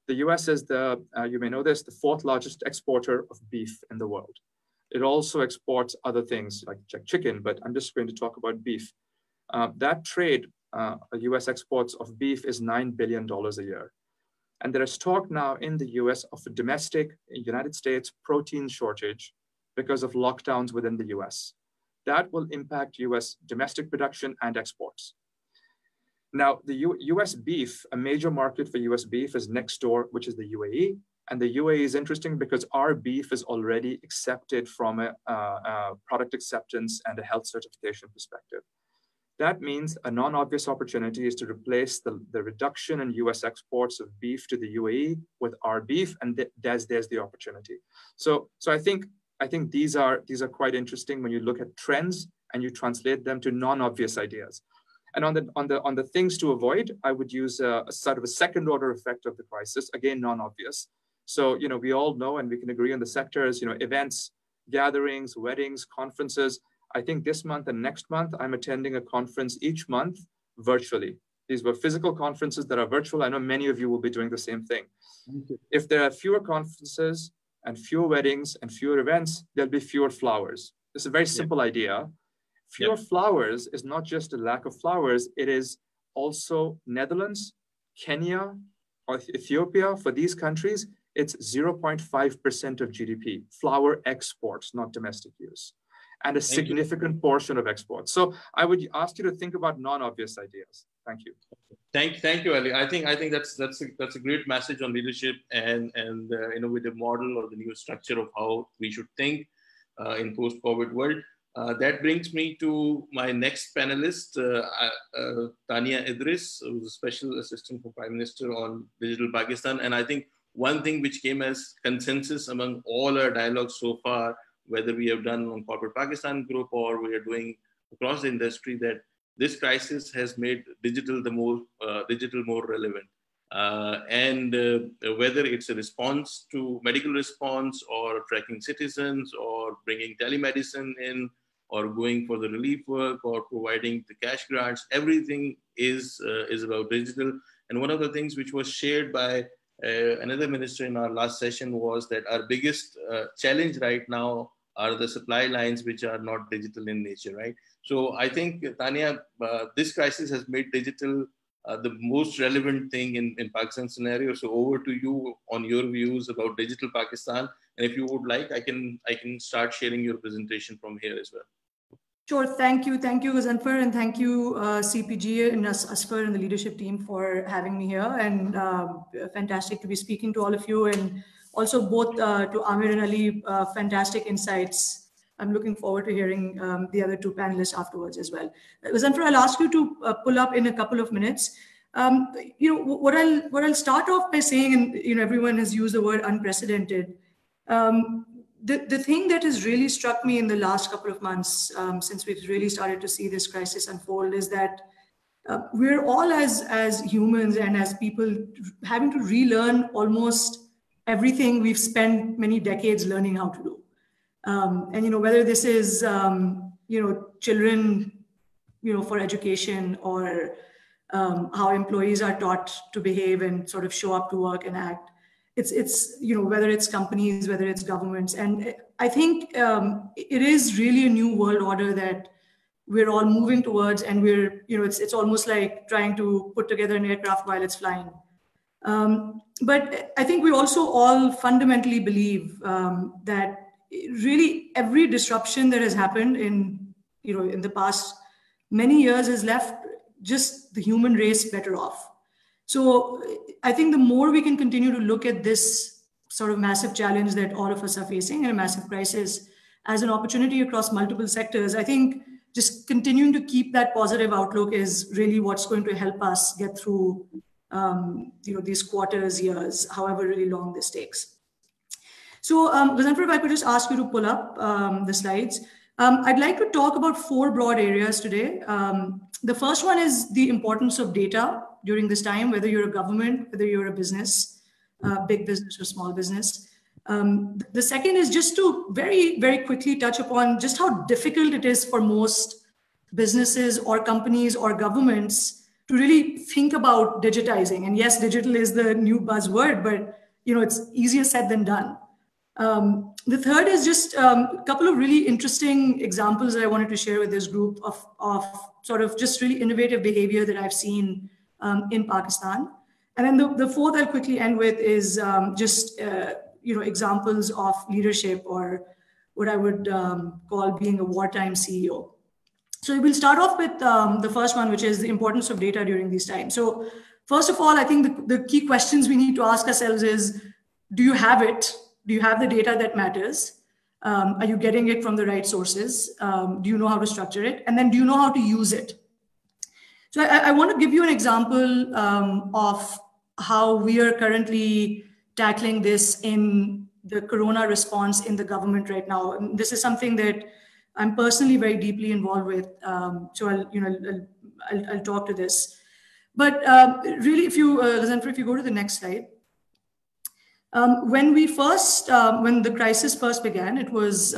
The US is you may know this, the fourth largest exporter of beef in the world. It also exports other things like chicken, but I'm just going to talk about beef. That trade, US exports of beef is $9 billion a year. And there is talk now in the US of a domestic United States protein shortage because of lockdowns within the US. That will impact US domestic production and exports. Now, the US beef, a major market for US beef is next door, which is the UAE. And the UAE is interesting because our beef is already accepted from a product acceptance and a health certification perspective. That means a non-obvious opportunity is to replace the reduction in US exports of beef to the UAE with our beef, and there's the opportunity. So I think these are quite interesting when you look at trends and you translate them to non-obvious ideas. And on the things to avoid, I would use a sort of a second order effect of the crisis, again, non-obvious. So, we all know, and we can agree on the sectors, events, gatherings, weddings, conferences. I think this month and next month, I'm attending a conference each month virtually. These were physical conferences that are virtual. I know many of you will be doing the same thing. If there are fewer conferences and fewer weddings and fewer events, there'll be fewer flowers. It's a very simple idea. Fewer flowers is not just a lack of flowers. It is also Netherlands, Kenya, or Ethiopia. For these countries, it's 0.5% of GDP, flower exports, not domestic use, and a significant portion of exports. So I would ask you to think about non-obvious ideas. Thank you. Thank you, Ali. I think that's a great message on leadership and innovative model or the new structure of how we should think in post-COVID world. That brings me to my next panelist, Tania Idris, who's a Special Assistant for Prime Minister on Digital Pakistan. And I think one thing which came as consensus among all our dialogues so far, whether we have done on Corporate Pakistan Group or we are doing across the industry, that this crisis has made digital more relevant. Whether it's a response to medical response or tracking citizens or bringing telemedicine in or going for the relief work or providing the cash grants, everything is about digital. And one of the things which was shared by another minister in our last session was that our biggest challenge right now are the supply lines which are not digital in nature, right? So I think, Tania, this crisis has made digital the most relevant thing in Pakistan scenario. So over to you on your views about digital Pakistan. And if you would like, I can start sharing your presentation from here as well. Sure, thank you, Ghazanfar, and thank you, CPG and Asfar and the leadership team for having me here. And fantastic to be speaking to all of you, and also both to Amir and Ali, fantastic insights. I'm looking forward to hearing the other two panelists afterwards as well. Ghazanfar, I'll ask you to pull up in a couple of minutes. What I'll start off by saying, and everyone has used the word unprecedented. The thing that has really struck me in the last couple of months, since we've really started to see this crisis unfold, is that we're all as humans and as people having to relearn almost everything we've spent many decades learning how to do. And whether this is children, for education, or how employees are taught to behave and sort of show up to work and act. It's whether it's companies, whether it's governments. And I think it is really a new world order that we're all moving towards, and it's almost like trying to put together an aircraft while it's flying. But I think we also all fundamentally believe that really every disruption that has happened in the past many years has left just the human race better off. So I think the more we can continue to look at this sort of massive challenge that all of us are facing, and a massive crisis, as an opportunity across multiple sectors, I think just continuing to keep that positive outlook is really what's going to help us get through these quarters, years, however really long this takes. So Ghazanfar, if I could just ask you to pull up the slides. I'd like to talk about 4 broad areas today. The first one is the importance of data during this time, whether you're a government, whether you're a business, big business or small business. The second is just to very, very quickly touch upon just how difficult it is for most businesses or companies or governments to really think about digitizing. And yes, digital is the new buzzword, but it's easier said than done. The third is just a couple of really interesting examples that I wanted to share with this group of sort of just really innovative behavior that I've seen in Pakistan. And then the fourth I'll quickly end with is just examples of leadership, or what I would call being a wartime CEO. So we'll start off with the first one, which is the importance of data during these times. So first of all, I think the key questions we need to ask ourselves is, do you have it? Do you have the data that matters? Are you getting it from the right sources? Do you know how to structure it? And then do you know how to use it? So I want to give you an example of how we are currently tackling this in the corona response in the government right now. And this is something that I'm personally very deeply involved with. So I'll talk to this. But really, if you, Zanfer, if you go to the next slide. When the crisis first began, it was,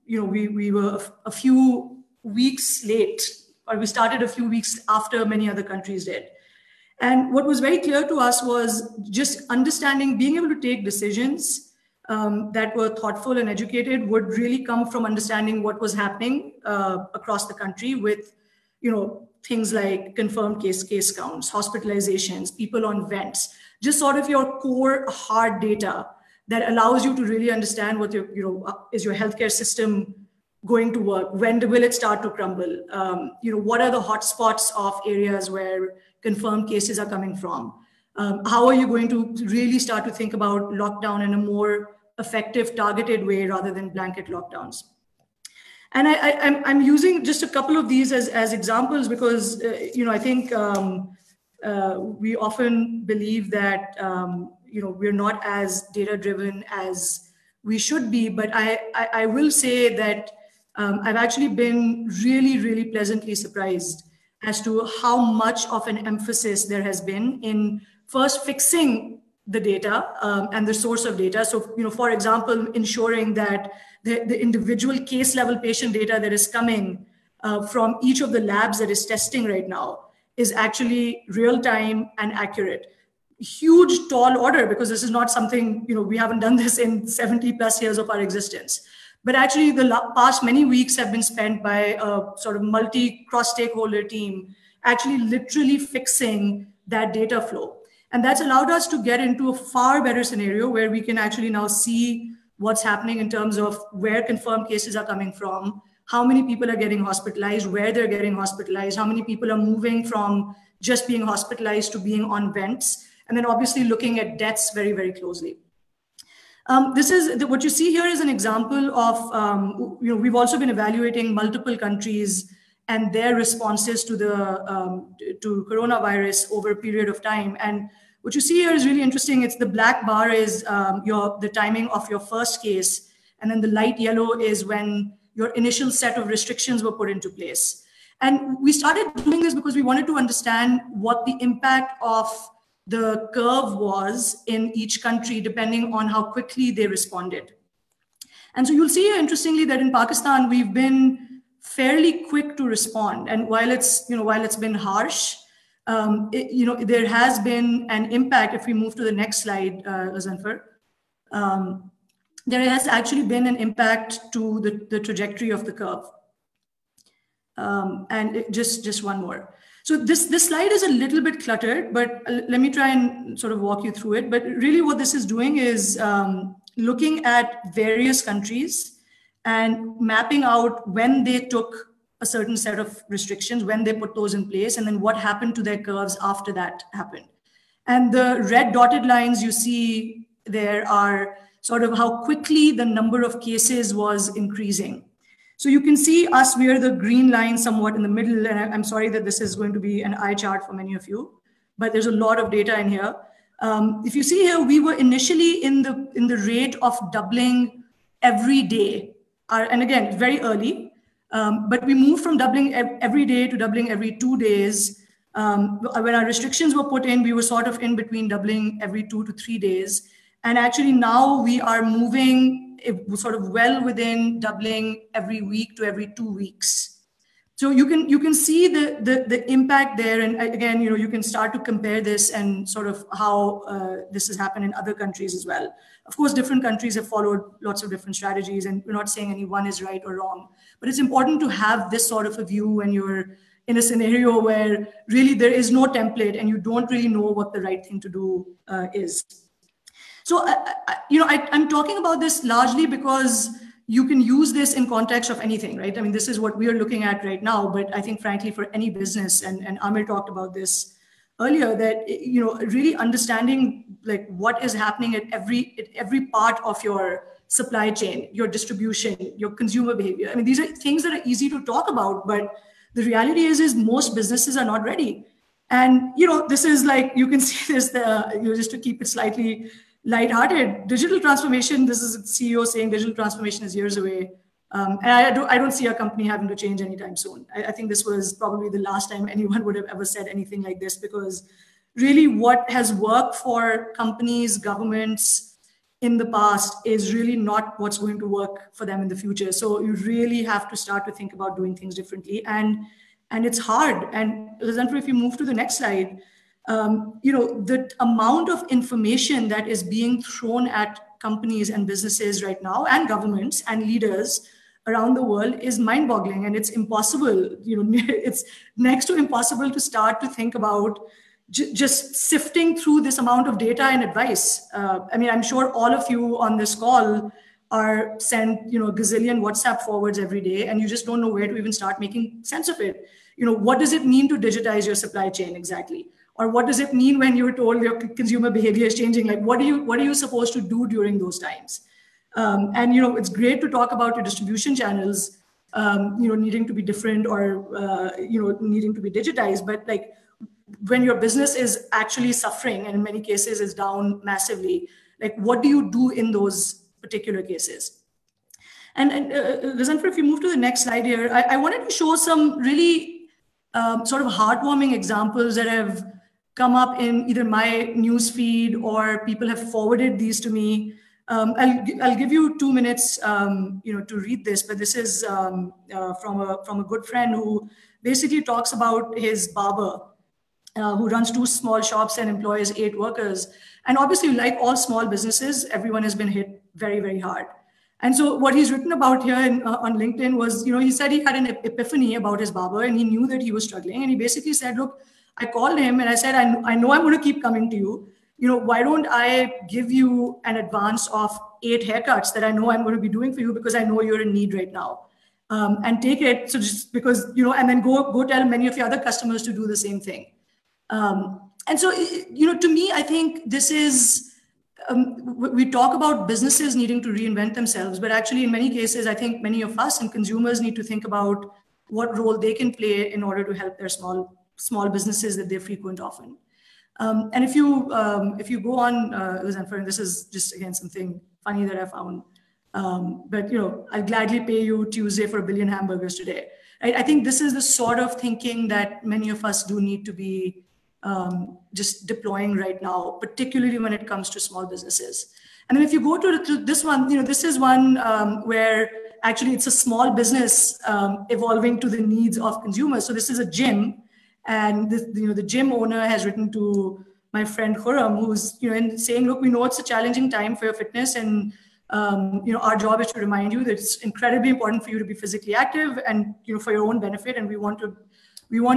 we were a few weeks late, or we started a few weeks after many other countries did. And what was very clear to us was just understanding, being able to take decisions that were thoughtful and educated would really come from understanding what was happening across the country with, things like confirmed case counts, hospitalizations, people on vents, just sort of your core hard data that allows you to really understand what is your healthcare system going to work? When will it start to crumble? What are the hotspots of areas where confirmed cases are coming from? How are you going to really start to think about lockdown in a more effective, targeted way rather than blanket lockdowns? And I'm using just a couple of these as examples because, I think we often believe that, we're not as data-driven as we should be. But I will say that I've actually been really, really pleasantly surprised as to how much of an emphasis there has been in first fixing the data and the source of data. So, for example, ensuring that the individual case level patient data that is coming from each of the labs that is testing right now is actually real time and accurate. Huge, tall order, because this is not something, we haven't done this in 70 plus years of our existence. But actually the past many weeks have been spent by a sort of cross-stakeholder team actually literally fixing that data flow. And that's allowed us to get into a far better scenario where we can actually now see what's happening in terms of where confirmed cases are coming from, how many people are getting hospitalized, where they're getting hospitalized, how many people are moving from just being hospitalized to being on vents, and then obviously looking at deaths very, very closely. What you see here is an example of, we've also been evaluating multiple countries and their responses to to coronavirus over a period of time. And what you see here is really interesting. It's the black bar is the timing of your first case, and then the light yellow is when your initial set of restrictions were put into place. And we started doing this because we wanted to understand what the impact of the curve was in each country, depending on how quickly they responded. And so you'll see here, interestingly, that in Pakistan, we've been fairly quick to respond. And while it's been harsh, there has been an impact. If we move to the next slide, Zanfer, there has actually been an impact to the trajectory of the curve. Just one more. So this slide is a little bit cluttered, but let me try and sort of walk you through it. But really what this is doing is looking at various countries and mapping out when they took a certain set of restrictions, when they put those in place, and then what happened to their curves after that happened. And the red dotted lines you see there are sort of how quickly the number of cases was increasing. So you can see us, we are the green line somewhat in the middle, and I'm sorry that this is going to be an eye chart for many of you, but there's a lot of data in here. If you see here, we were initially in the rate of doubling every day. And again, very early, but we moved from doubling every day to doubling every 2 days. When our restrictions were put in, we were sort of in between doubling every 2 to 3 days. And actually now we are moving sort of well within doubling every week to every 2 weeks. So you can see the impact there. And again, you can start to compare this and sort of how this has happened in other countries as well. Of course, different countries have followed lots of different strategies, and we're not saying any one is right or wrong, but it's important to have this sort of a view when you're in a scenario where really there is no template and you don't really know what the right thing to do is. So, I'm talking about this largely because you can use this in context of anything, right? I mean, this is what we are looking at right now, but I think frankly for any business, and Amir talked about this earlier, that, really understanding like what is happening at every part of your supply chain, your distribution, your consumer behavior. I mean, these are things that are easy to talk about, but The reality is most businesses are not ready. And, this is like, you can see this, just to keep it slightly lighthearted, digital transformation, this is a CEO saying digital transformation is years away. And I don't see our company having to change anytime soon. I think this was probably the last time anyone would have ever said anything like this, because really what has worked for companies, governments in the past is really not what's going to work for them in the future. So you really have to start to think about doing things differently. And it's hard. And if you move to the next slide, the amount of information that is being thrown at companies and businesses right now, and governments and leaders around the world, is mind-boggling. And it's impossible, it's next to impossible to start to think about just sifting through this amount of data and advice. I'm sure all of you on this call are sent, gazillion WhatsApp forwards every day, and you just don't know where to even start making sense of it. What does it mean to digitize your supply chain exactly? Or what does it mean when you're told your consumer behavior is changing? Like, what are you supposed to do during those times? And it's great to talk about your distribution channels, needing to be different or needing to be digitized. But like, when your business is actually suffering, and in many cases is down massively, like, what do you do in those particular cases? And Ghazanfar, if you move to the next slide here, I wanted to show some really sort of heartwarming examples that have come up in either my news feed or people have forwarded these to me. I'll give you 2 minutes, to read this, but this is from a good friend who basically talks about his barber, who runs 2 small shops and employs 8 workers. And obviously, like all small businesses, everyone has been hit very, very hard. And so what he's written about here on LinkedIn was, he said he had an epiphany about his barber, and he knew that he was struggling. And he basically said, look, I called him and I said, I know I'm going to keep coming to you. Why don't I give you an advance of 8 haircuts that I know I'm going to be doing for you, because I know you're in need right now. And take it. So just because, and then go tell many of your other customers to do the same thing. And so, to me, I think this is, we talk about businesses needing to reinvent themselves, but actually in many cases, I think many of us and consumers need to think about what role they can play in order to help their small businesses that they frequent often. And if you go on, Ghazanfar, this is just, again, something funny that I found, but, I'll gladly pay you Tuesday for 1 billion hamburgers today. I think this is the sort of thinking that many of us do need to be just deploying right now, particularly when it comes to small businesses. And then if you go to this one, this is one where actually it's a small business evolving to the needs of consumers. So this is a gym, and the gym owner has written to my friend Khurram, who's saying, look, we know it's a challenging time for your fitness, and our job is to remind you that it's incredibly important for you to be physically active and for your own benefit, and we want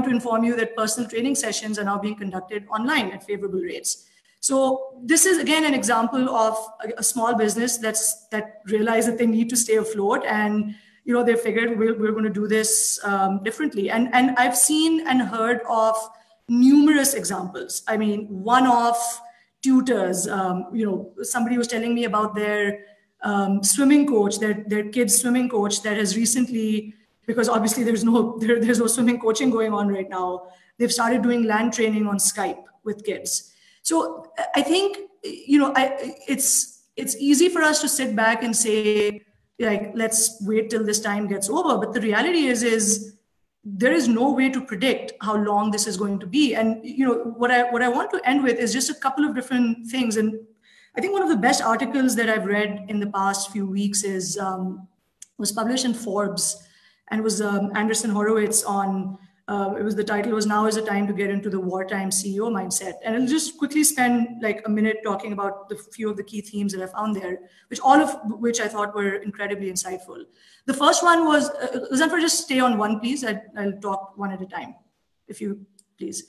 to inform you that personal training sessions are now being conducted online at favorable rates. So this is, again, an example of a small business that realized that they need to stay afloat, and they figured we're going to do this differently. And I've seen and heard of numerous examples. I mean, one-off tutors. Somebody was telling me about their swimming coach, their kid's swimming coach that has recently, because obviously there's no swimming coaching going on right now, they've started doing land training on Skype with kids. So I think, it's easy for us to sit back and say, like, let's wait till this time gets over. But the reality is there is no way to predict how long this is going to be. And, what I want to end with is just a couple of different things. And I think one of the best articles that I've read in the past few weeks was published in Forbes, and was Anderson Horowitz on, the title was "Now is the Time to Get into the Wartime CEO Mindset." And I'll just quickly spend like a minute talking about the few of the key themes that I found there, all of which I thought were incredibly insightful. The first one was, Ghazanfar, just stay on one, please. I'll talk one at a time, if you please.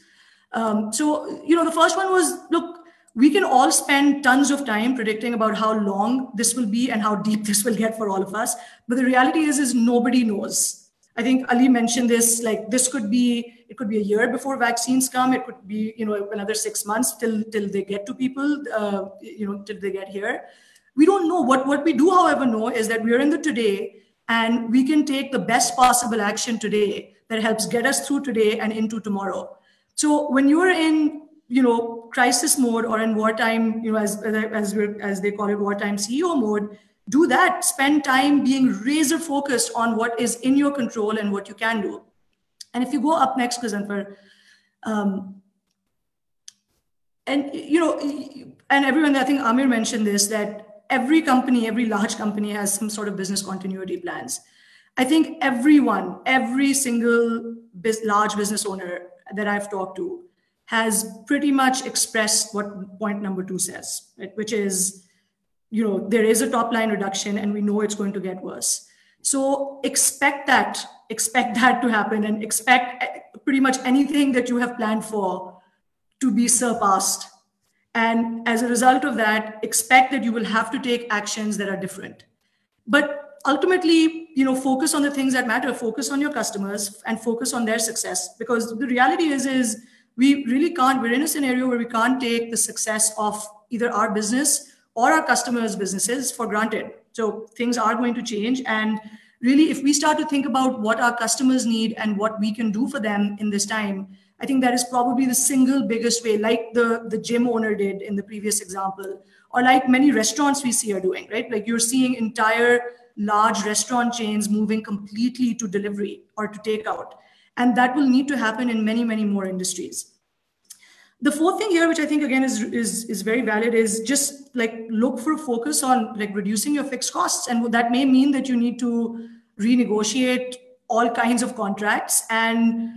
The first one was, look, we can all spend tons of time predicting about how long this will be and how deep this will get for all of us. But the reality is nobody knows. I think Ali mentioned this, like it could be a year before vaccines come. It could be, another 6 months till they get to people, till they get here. We don't know. What we do, however, know is that we are in the today, and we can take the best possible action today that helps get us through today and into tomorrow. So when you're in, crisis mode or in wartime, as they call it, wartime CEO mode, do that. Spend time being razor focused on what is in your control and what you can do. And if you go up next, Ghaznfar, and everyone, I think Amir mentioned this, that every company, every large company has some sort of business continuity plans. I think every single large business owner that I've talked to has pretty much expressed what point number 2 says, right? Which is, there is a top line reduction and we know it's going to get worse. So expect that to happen, and expect pretty much anything that you have planned for to be surpassed. And as a result of that, expect that you will have to take actions that are different. But ultimately, focus on the things that matter, focus on your customers and focus on their success. Because the reality is we really can't, we're in a scenario where we can't take the success of either our business or our customers' businesses for granted. So things are going to change. And really, if we start to think about what our customers need and what we can do for them in this time, I think that is probably the single biggest way, like the gym owner did in the previous example, or like many restaurants we see are doing, right? Like you're seeing entire large restaurant chains moving completely to delivery or to takeout. And that will need to happen in many, many more industries. The fourth thing here, which I think again is very valid, is just like look for a focus on like reducing your fixed costs. And that may mean that you need to renegotiate all kinds of contracts, and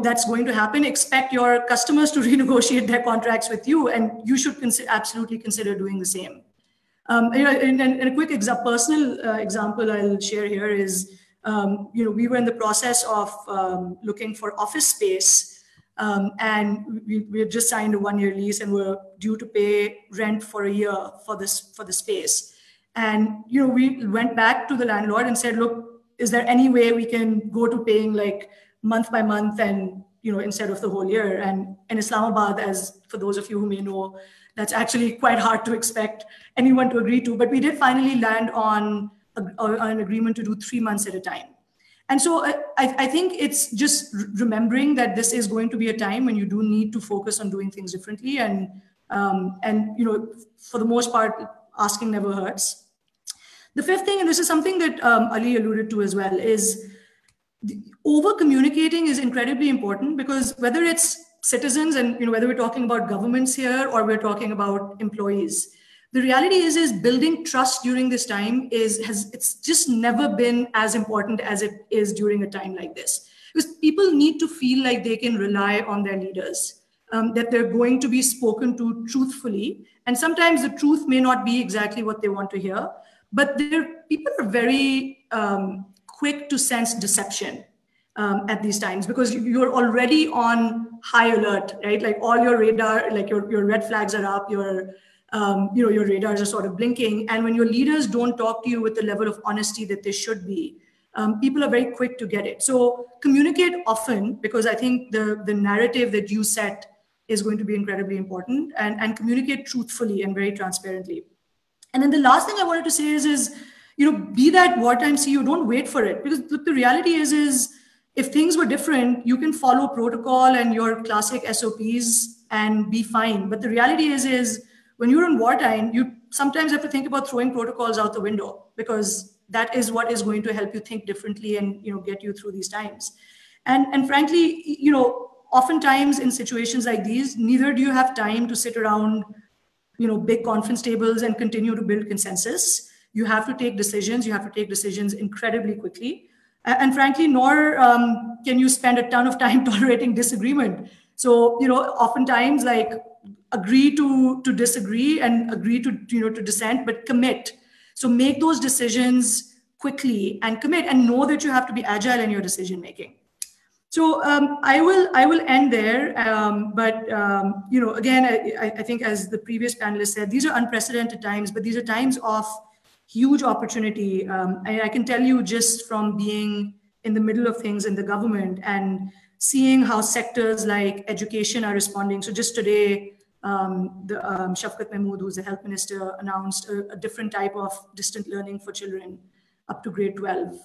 that's going to happen. Expect your customers to renegotiate their contracts with you, and you should absolutely consider doing the same. And a quick personal example I'll share here is, we were in the process of looking for office space, and we had just signed a 1-year lease and were due to pay rent for a year for the space. And we went back to the landlord and said, look, is there any way we can go to paying like month by month and instead of the whole year? And in Islamabad, as for those of you who may know, that's actually quite hard to expect anyone to agree to. But we did finally land on an agreement to do 3 months at a time. And so I think it's just remembering that this is going to be a time when you do need to focus on doing things differently. And for the most part, asking never hurts. The fifth thing, and this is something that Ali alluded to as well, is over communicating is incredibly important, because whether it's citizens and whether we're talking about governments here or we're talking about employees, the reality is building trust during this time it's just never been as important as it is during a time like this, because people need to feel like they can rely on their leaders, that they're going to be spoken to truthfully. And sometimes the truth may not be exactly what they want to hear, but people are very quick to sense deception at these times, because you're already on high alert, right? Like all your radar, like your red flags are up, your radars are sort of blinking. And when your leaders don't talk to you with the level of honesty that they should be, people are very quick to get it. So communicate often, because I think the narrative that you set is going to be incredibly important, and communicate truthfully and very transparently. And then the last thing I wanted to say is be that wartime CEO. Don't wait for it, because the reality is if things were different, you can follow protocol and your classic SOPs and be fine. But the reality is when you're in wartime, you sometimes have to think about throwing protocols out the window, because that is what is going to help you think differently and get you through these times. And frankly, oftentimes in situations like these, neither do you have time to sit around big conference tables and continue to build consensus. You have to take decisions. You have to take decisions incredibly quickly. And frankly, nor can you spend a ton of time tolerating disagreement. So, oftentimes like agree to disagree and agree to dissent, but commit. So make those decisions quickly and commit, and know that you have to be agile in your decision making. So I will end there. Again, I think as the previous panelist said, these are unprecedented times, but these are times of huge opportunity. I can tell you just from being in the middle of things in the government and seeing how sectors like education are responding. So just today, Shafqat Mahmood, who's the health minister, announced a different type of distant learning for children. up to grade 12.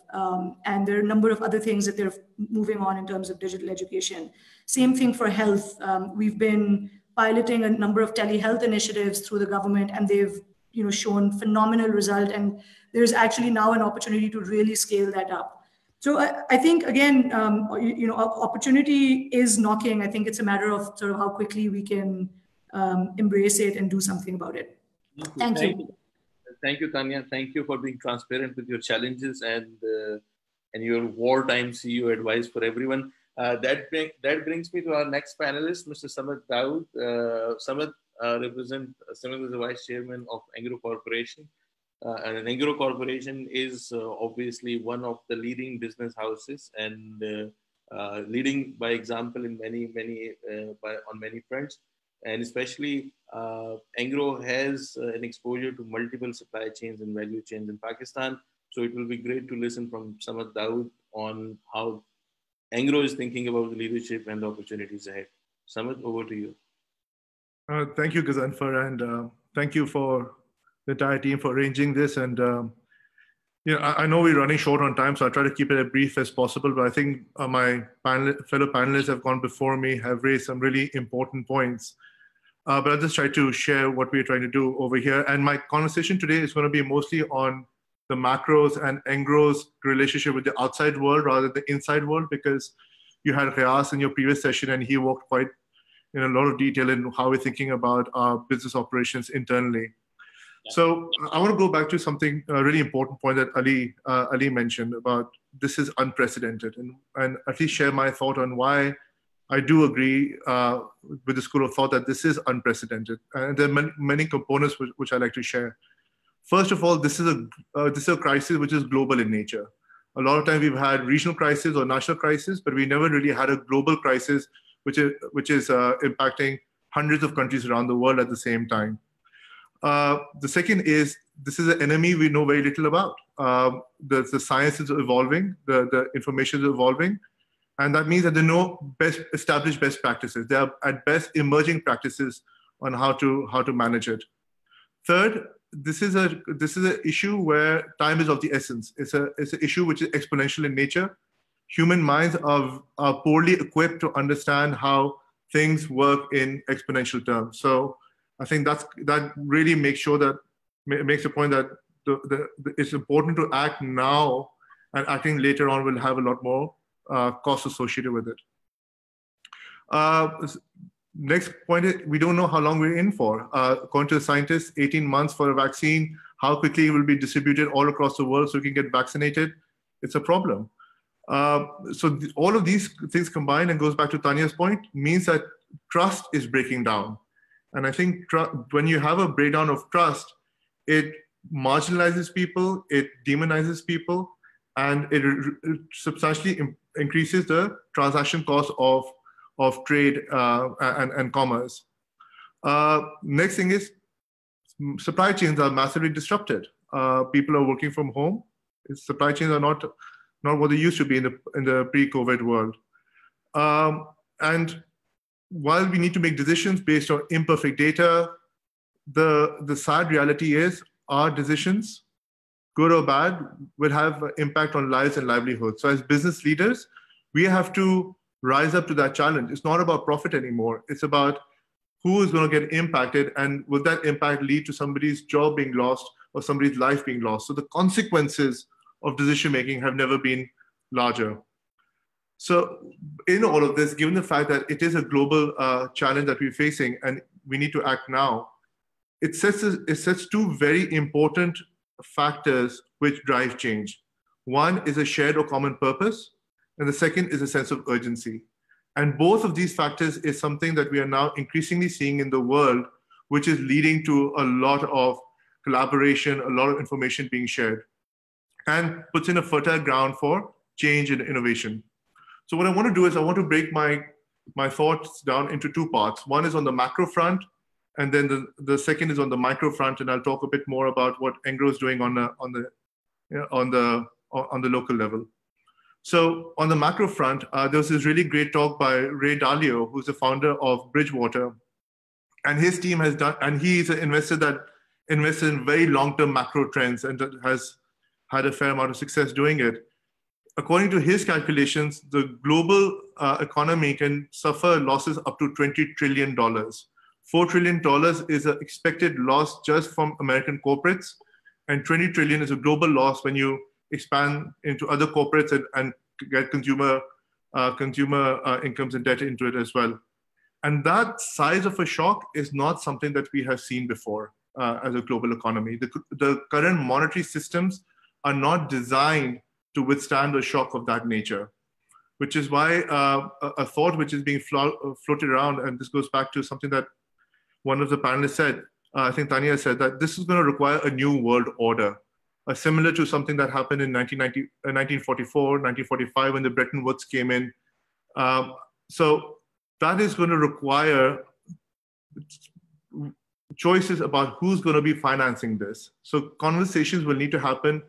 And there are a number of other things that they're moving on in terms of digital education. Same thing for health. We've been piloting a number of telehealth initiatives through the government, and they've shown phenomenal result. And there's actually now an opportunity to really scale that up. So I think, again, opportunity is knocking. I think it's a matter of sort of how quickly we can embrace it and do something about it. Thank you. Thank you, Tanya. Thank you for being transparent with your challenges and your wartime CEO advice for everyone. That brings me to our next panelist, Mr. Samad Dawood. Samad is the Vice Chairman of Engro Corporation. And Engro Corporation is obviously one of the leading business houses and leading by example in on many fronts. And especially Engro has an exposure to multiple supply chains and value chains in Pakistan. So it will be great to listen from Samad Dawood on how Engro is thinking about the leadership and the opportunities ahead. Samad, over to you. Thank you, Ghazanfar, and thank you for the entire team for arranging this. And I know we're running short on time, so I'll try to keep it as brief as possible. But I think my fellow panelists have gone before me, have raised some really important points. But I'll just try to share what we're trying to do over here. And my conversation today is going to be mostly on the macros and Engro's relationship with the outside world rather than the inside world, because you had Riyas in your previous session and he walked quite in a lot of detail in how we're thinking about our business operations internally. Yeah. So I want to go back to something, a really important point that Ali mentioned about this is unprecedented, and at least share my thought on why I do agree with the school of thought that this is unprecedented. And there are many components which I like to share. First of all, this is a crisis which is global in nature. A lot of times we've had regional crises or national crises, but we never really had a global crisis which is impacting hundreds of countries around the world at the same time. The second is, this is an enemy we know very little about. The science is evolving, the information is evolving, and that means that there are no established best practices. There are at best emerging practices on how to manage it. Third, this is an issue where time is of the essence. It's an issue which is exponential in nature. Human minds are poorly equipped to understand how things work in exponential terms. So I think that really makes the point that it's important to act now, and acting later on will have a lot more costs associated with it. Next point is, we don't know how long we're in for. According to the scientists, 18 months for a vaccine, how quickly it will be distributed all across the world so we can get vaccinated, it's a problem. So all of these things combined, and goes back to Tanya's point, means that trust is breaking down. And I think when you have a breakdown of trust, it marginalizes people, it demonizes people, and it substantially increases the transaction cost of trade and commerce. Next thing is, supply chains are massively disrupted. People are working from home. Supply chains are not what they used to be in the pre-COVID world. And while we need to make decisions based on imperfect data, the sad reality is our decisions, good or bad, will have an impact on lives and livelihoods. So as business leaders, we have to rise up to that challenge. It's not about profit anymore. It's about who is going to get impacted, and will that impact lead to somebody's job being lost or somebody's life being lost. So the consequences of decision-making have never been larger. So in all of this, given the fact that it is a global challenge that we're facing and we need to act now, it sets two very important factors which drive change. One is a shared or common purpose, and the second is a sense of urgency. And both of these factors is something that we are now increasingly seeing in the world, which is leading to a lot of collaboration, a lot of information being shared, and puts in a fertile ground for change and innovation. So what I want to do is I want to break my thoughts down into two parts. One is on the macro front, and then the second is on the micro front, and I'll talk a bit more about what Engro is doing on the local level. So on the macro front, there was this really great talk by Ray Dalio, who's the founder of Bridgewater, and his team has done, and he's an investor that invests in very long-term macro trends, and that had a fair amount of success doing it. According to his calculations, the global economy can suffer losses up to $20 trillion. $4 trillion is an expected loss just from American corporates, and 20 trillion is a global loss when you expand into other corporates and get consumer incomes and debt into it as well. And that size of a shock is not something that we have seen before as a global economy. The current monetary systems are not designed to withstand a shock of that nature, which is why a thought which is being floated around, and this goes back to something that one of the panelists said, I think Tanya said, that this is going to require a new world order, similar to something that happened in 1944, 1945, when the Bretton Woods came in. So that is going to require choices about who's going to be financing this. So conversations will need to happen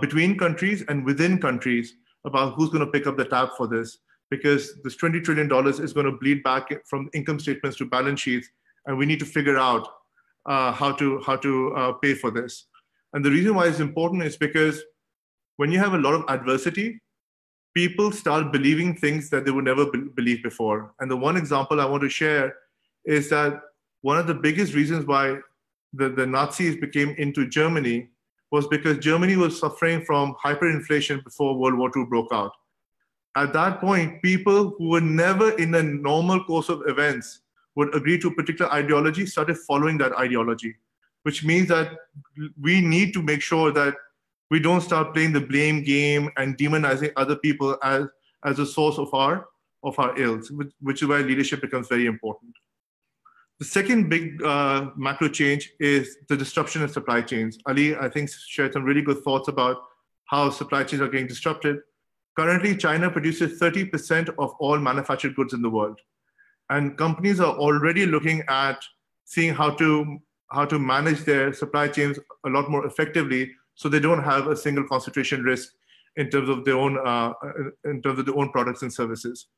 between countries and within countries about who's going to pick up the tab for this, because this $20 trillion is going to bleed back from income statements to balance sheets, and we need to figure out how to pay for this. And the reason why it's important is because when you have a lot of adversity, people start believing things that they would never believe before. And the one example I want to share is that one of the biggest reasons why the Nazis became into Germany was because Germany was suffering from hyperinflation before World War II broke out. At that point, people who were never in a normal course of events would agree to a particular ideology, started following that ideology, which means that we need to make sure that we don't start playing the blame game and demonizing other people as a source of our ills, which is why leadership becomes very important. The second big macro change is the disruption of supply chains. Ali, I think, shared some really good thoughts about how supply chains are getting disrupted. Currently, China produces 30% of all manufactured goods in the world. And companies are already looking at seeing how to manage their supply chains a lot more effectively, so they don't have a single concentration risk in terms of their own products and services.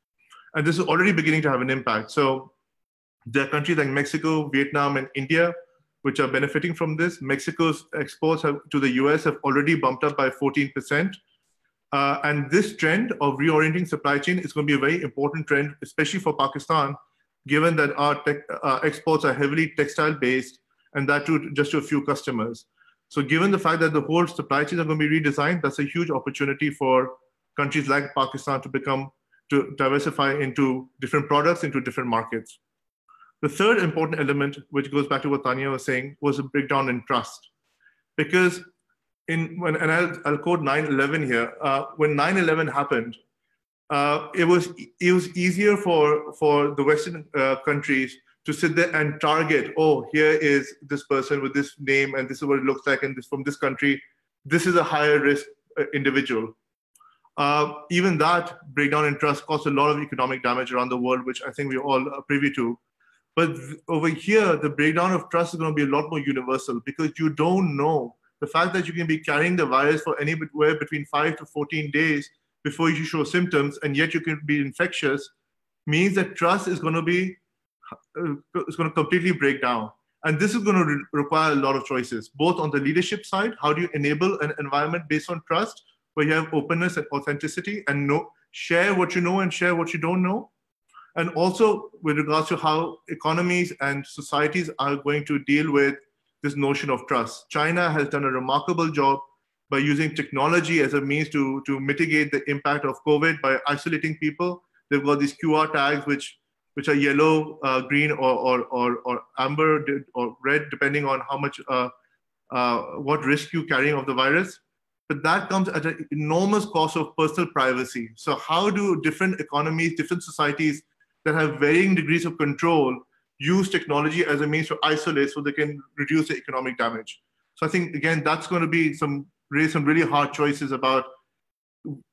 And this is already beginning to have an impact. So there are countries like Mexico, Vietnam, and India, which are benefiting from this. Mexico's exports to the US have already bumped up by 14%. And this trend of reorienting supply chain is going to be a very important trend, especially for Pakistan, given that our exports are heavily textile-based, and that too just to a few customers. So given the fact that the whole supply chains are going to be redesigned, that's a huge opportunity for countries like Pakistan to diversify into different products, into different markets. The third important element, which goes back to what Tanya was saying, was a breakdown in trust. Because I'll quote 9/11 here. When 9/11 happened, it was easier for the Western countries to sit there and target, oh, here is this person with this name, and this is what it looks like, and this from this country. This is a higher risk individual. Even that breakdown in trust caused a lot of economic damage around the world, which I think we're all privy to. But over here, the breakdown of trust is going to be a lot more universal, because you don't know. The fact that you can be carrying the virus for anywhere between 5 to 14 days before you show symptoms, and yet you can be infectious, means that trust is going to completely break down. And this is going to require a lot of choices, both on the leadership side. How do you enable an environment based on trust, where you have openness and authenticity, and share what you know and share what you don't know? And also with regards to how economies and societies are going to deal with this notion of trust. China has done a remarkable job by using technology as a means to mitigate the impact of COVID by isolating people. They've got these QR tags, which are yellow, green, or amber or red, depending on how much, what risk you're carrying of the virus. But that comes at an enormous cost of personal privacy. So how do different economies, different societies that have varying degrees of control use technology as a means to isolate so they can reduce the economic damage? So I think, again, that's going to be some really hard choices about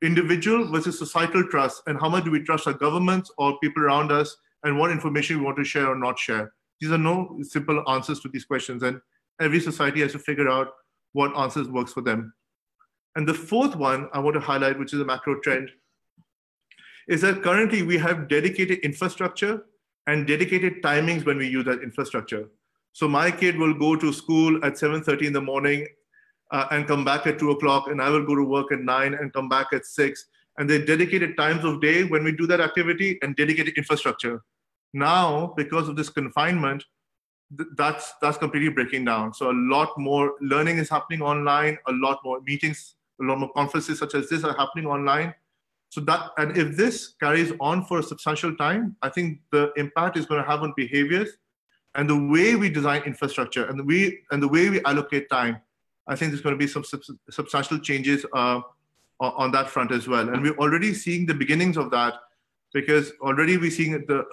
individual versus societal trust, and how much do we trust our governments or people around us, and what information we want to share or not share. These are no simple answers to these questions, and every society has to figure out what answers works for them. And the fourth one I want to highlight, which is a macro trend, is that currently we have dedicated infrastructure and dedicated timings when we use that infrastructure. So my kid will go to school at 7:30 in the morning, and come back at 2 o'clock, and I will go to work at 9 and come back at 6. And they dedicated times of day when we do that activity and dedicated infrastructure. Now, because of this confinement, that's completely breaking down. So a lot more learning is happening online, a lot more meetings, a lot more conferences such as this are happening online. So that, and if this carries on for a substantial time, I think the impact is going to have on behaviors and the way we design infrastructure and the way we allocate time. I think there's going to be some substantial changes on that front as well. And we're already seeing the beginnings of that, because already we're seeing the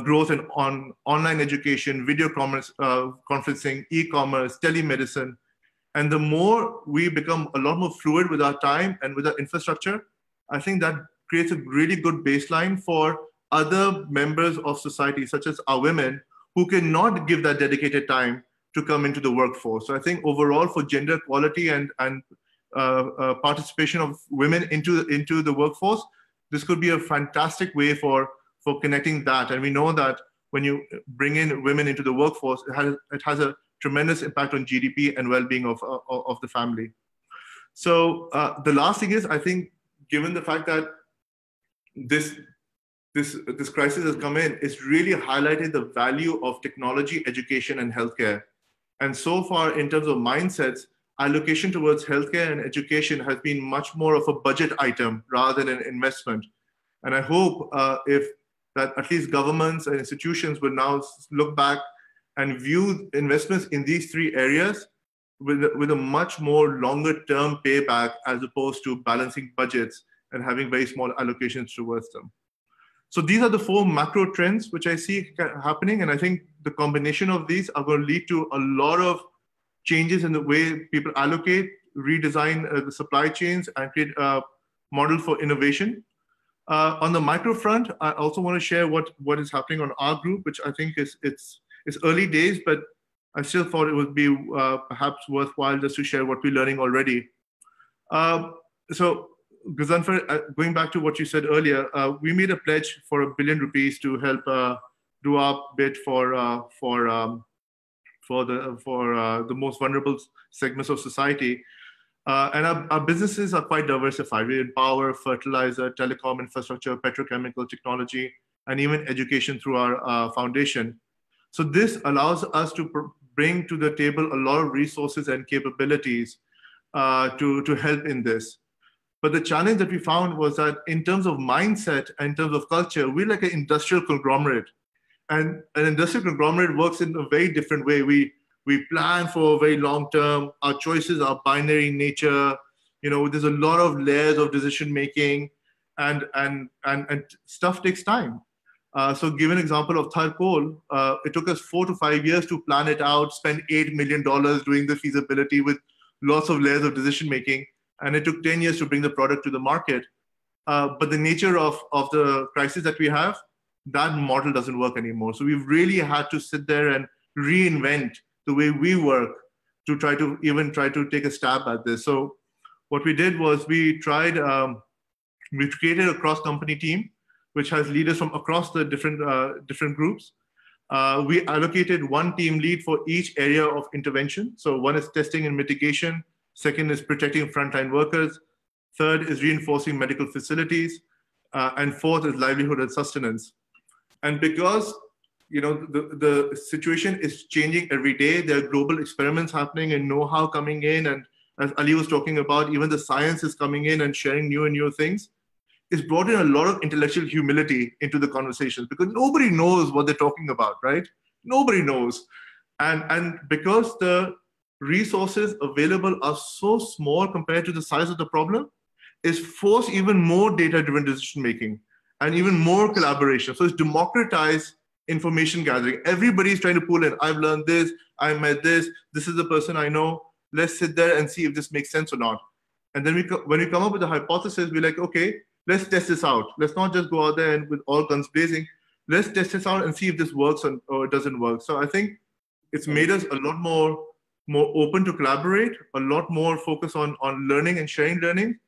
growth in online education, video conferencing, e-commerce, telemedicine. And the more we become a lot more fluid with our time and with our infrastructure, I think that creates a really good baseline for other members of society, such as our women, who cannot give that dedicated time to come into the workforce. So I think overall for gender equality and participation of women into the workforce, this could be a fantastic way for connecting that. And we know that when you bring in women into the workforce, it has a tremendous impact on GDP and well-being of the family. So the last thing is, I think, given the fact that this crisis has come in, it's really highlighted the value of technology, education, and healthcare. And so far, in terms of mindsets, allocation towards healthcare and education has been much more of a budget item rather than an investment. And I hope that at least governments and institutions will now look back and view investments in these three areas with a much more longer term payback, as opposed to balancing budgets and having very small allocations towards them. So these are the four macro trends which I see happening. And I think the combination of these are going to lead to a lot of changes in the way people allocate, redesign the supply chains, and create a model for innovation. On the micro front, I also want to share what is happening on our group, which I think it's early days, but I still thought it would be perhaps worthwhile just to share what we're learning already. So Ghazanfar, going back to what you said earlier, we made a pledge for ₹1 billion to help do our bit for the most vulnerable segments of society. And our businesses are quite diversified. We're in power, fertilizer, telecom infrastructure, petrochemical technology, and even education through our foundation. So this allows us to bring to the table a lot of resources and capabilities to help in this. But the challenge that we found was that in terms of mindset and in terms of culture, we're like an industrial conglomerate. And an industrial conglomerate works in a very different way. We plan for a very long term. Our choices are binary in nature. You know, there's a lot of layers of decision making, and stuff takes time. So, give an example of Tharkol. It took us 4 to 5 years to plan it out, spend $8 million doing the feasibility with lots of layers of decision making, and it took 10 years to bring the product to the market. But the nature of the crisis that we have, that model doesn't work anymore. So we've really had to sit there and reinvent the way we work to try to take a stab at this. So what we did was we created a cross-company team, which has leaders from across the different groups. We allocated one team lead for each area of intervention. So one is testing and mitigation. Second is protecting frontline workers. Third is reinforcing medical facilities. And fourth is livelihood and sustenance. And because the situation is changing every day, there are global experiments happening and know-how coming in. And as Ali was talking about, even the science is coming in and sharing new and new things. It's brought in a lot of intellectual humility into the conversations, because nobody knows what they're talking about, right? Nobody knows. And because the resources available are so small compared to the size of the problem, it's forced even more data-driven decision-making and even more collaboration. So it's democratized information gathering. Everybody's trying to pull in. I've learned this, I met this is the person I know. Let's sit there and see if this makes sense or not. And then when we come up with a hypothesis, we're like, okay, let's test this out. Let's not just go out there and with all guns blazing. Let's test this out and see if this works or it doesn't work. So I think it's made us a lot more open to collaborate, a lot more focus on learning and sharing learning,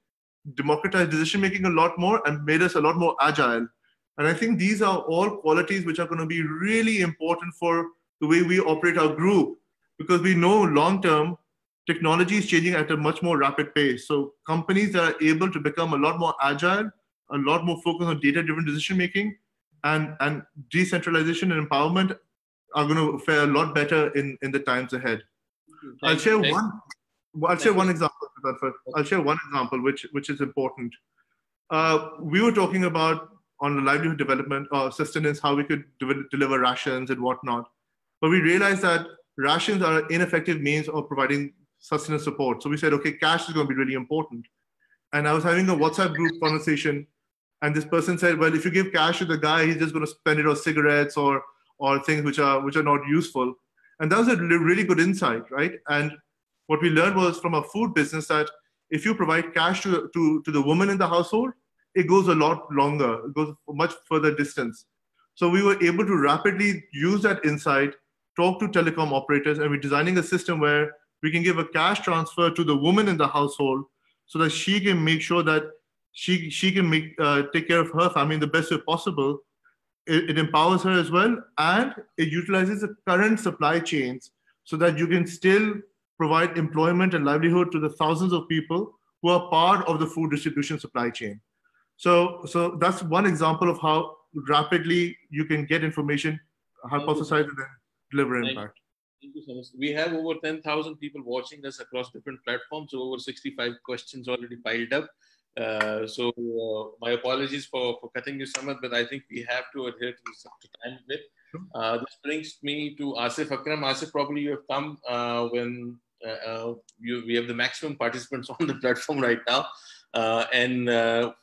democratized decision-making a lot more, and made us a lot more agile. And I think these are all qualities which are going to be really important for the way we operate our group, because we know long-term, technology is changing at a much more rapid pace. So companies that are able to become a lot more agile, a lot more focused on data-driven decision-making, and decentralization and empowerment are going to fare a lot better in the times ahead. I'll share one example. I'll share one example which is important. We were talking about on the livelihood development or sustenance, how we could deliver rations and whatnot. But we realized that rations are an ineffective means of providing sustenance support. So we said, okay, cash is going to be really important. And I was having a WhatsApp group conversation, and this person said, well, if you give cash to the guy, he's just going to spend it on cigarettes or things which are not useful. And that was a really good insight, right? And what we learned was from a food business that if you provide cash to the woman in the household, it goes a lot longer. It goes a much further distance. So we were able to rapidly use that insight, talk to telecom operators, and we're designing a system where we can give a cash transfer to the woman in the household so that she can make sure that she can take care of her family in the best way possible. It empowers her as well, and it utilizes the current supply chains so that you can still provide employment and livelihood to the thousands of people who are part of the food distribution supply chain. So that's one example of how rapidly you can get information, hypothesize, and then deliver impact. Thank you so much. We have over 10,000 people watching us across different platforms, so over 65 questions already piled up. My apologies for cutting you, Samad, but I think we have to adhere to time limit. This brings me to Asif Akram. Asif, probably you have come when we have the maximum participants on the platform right now.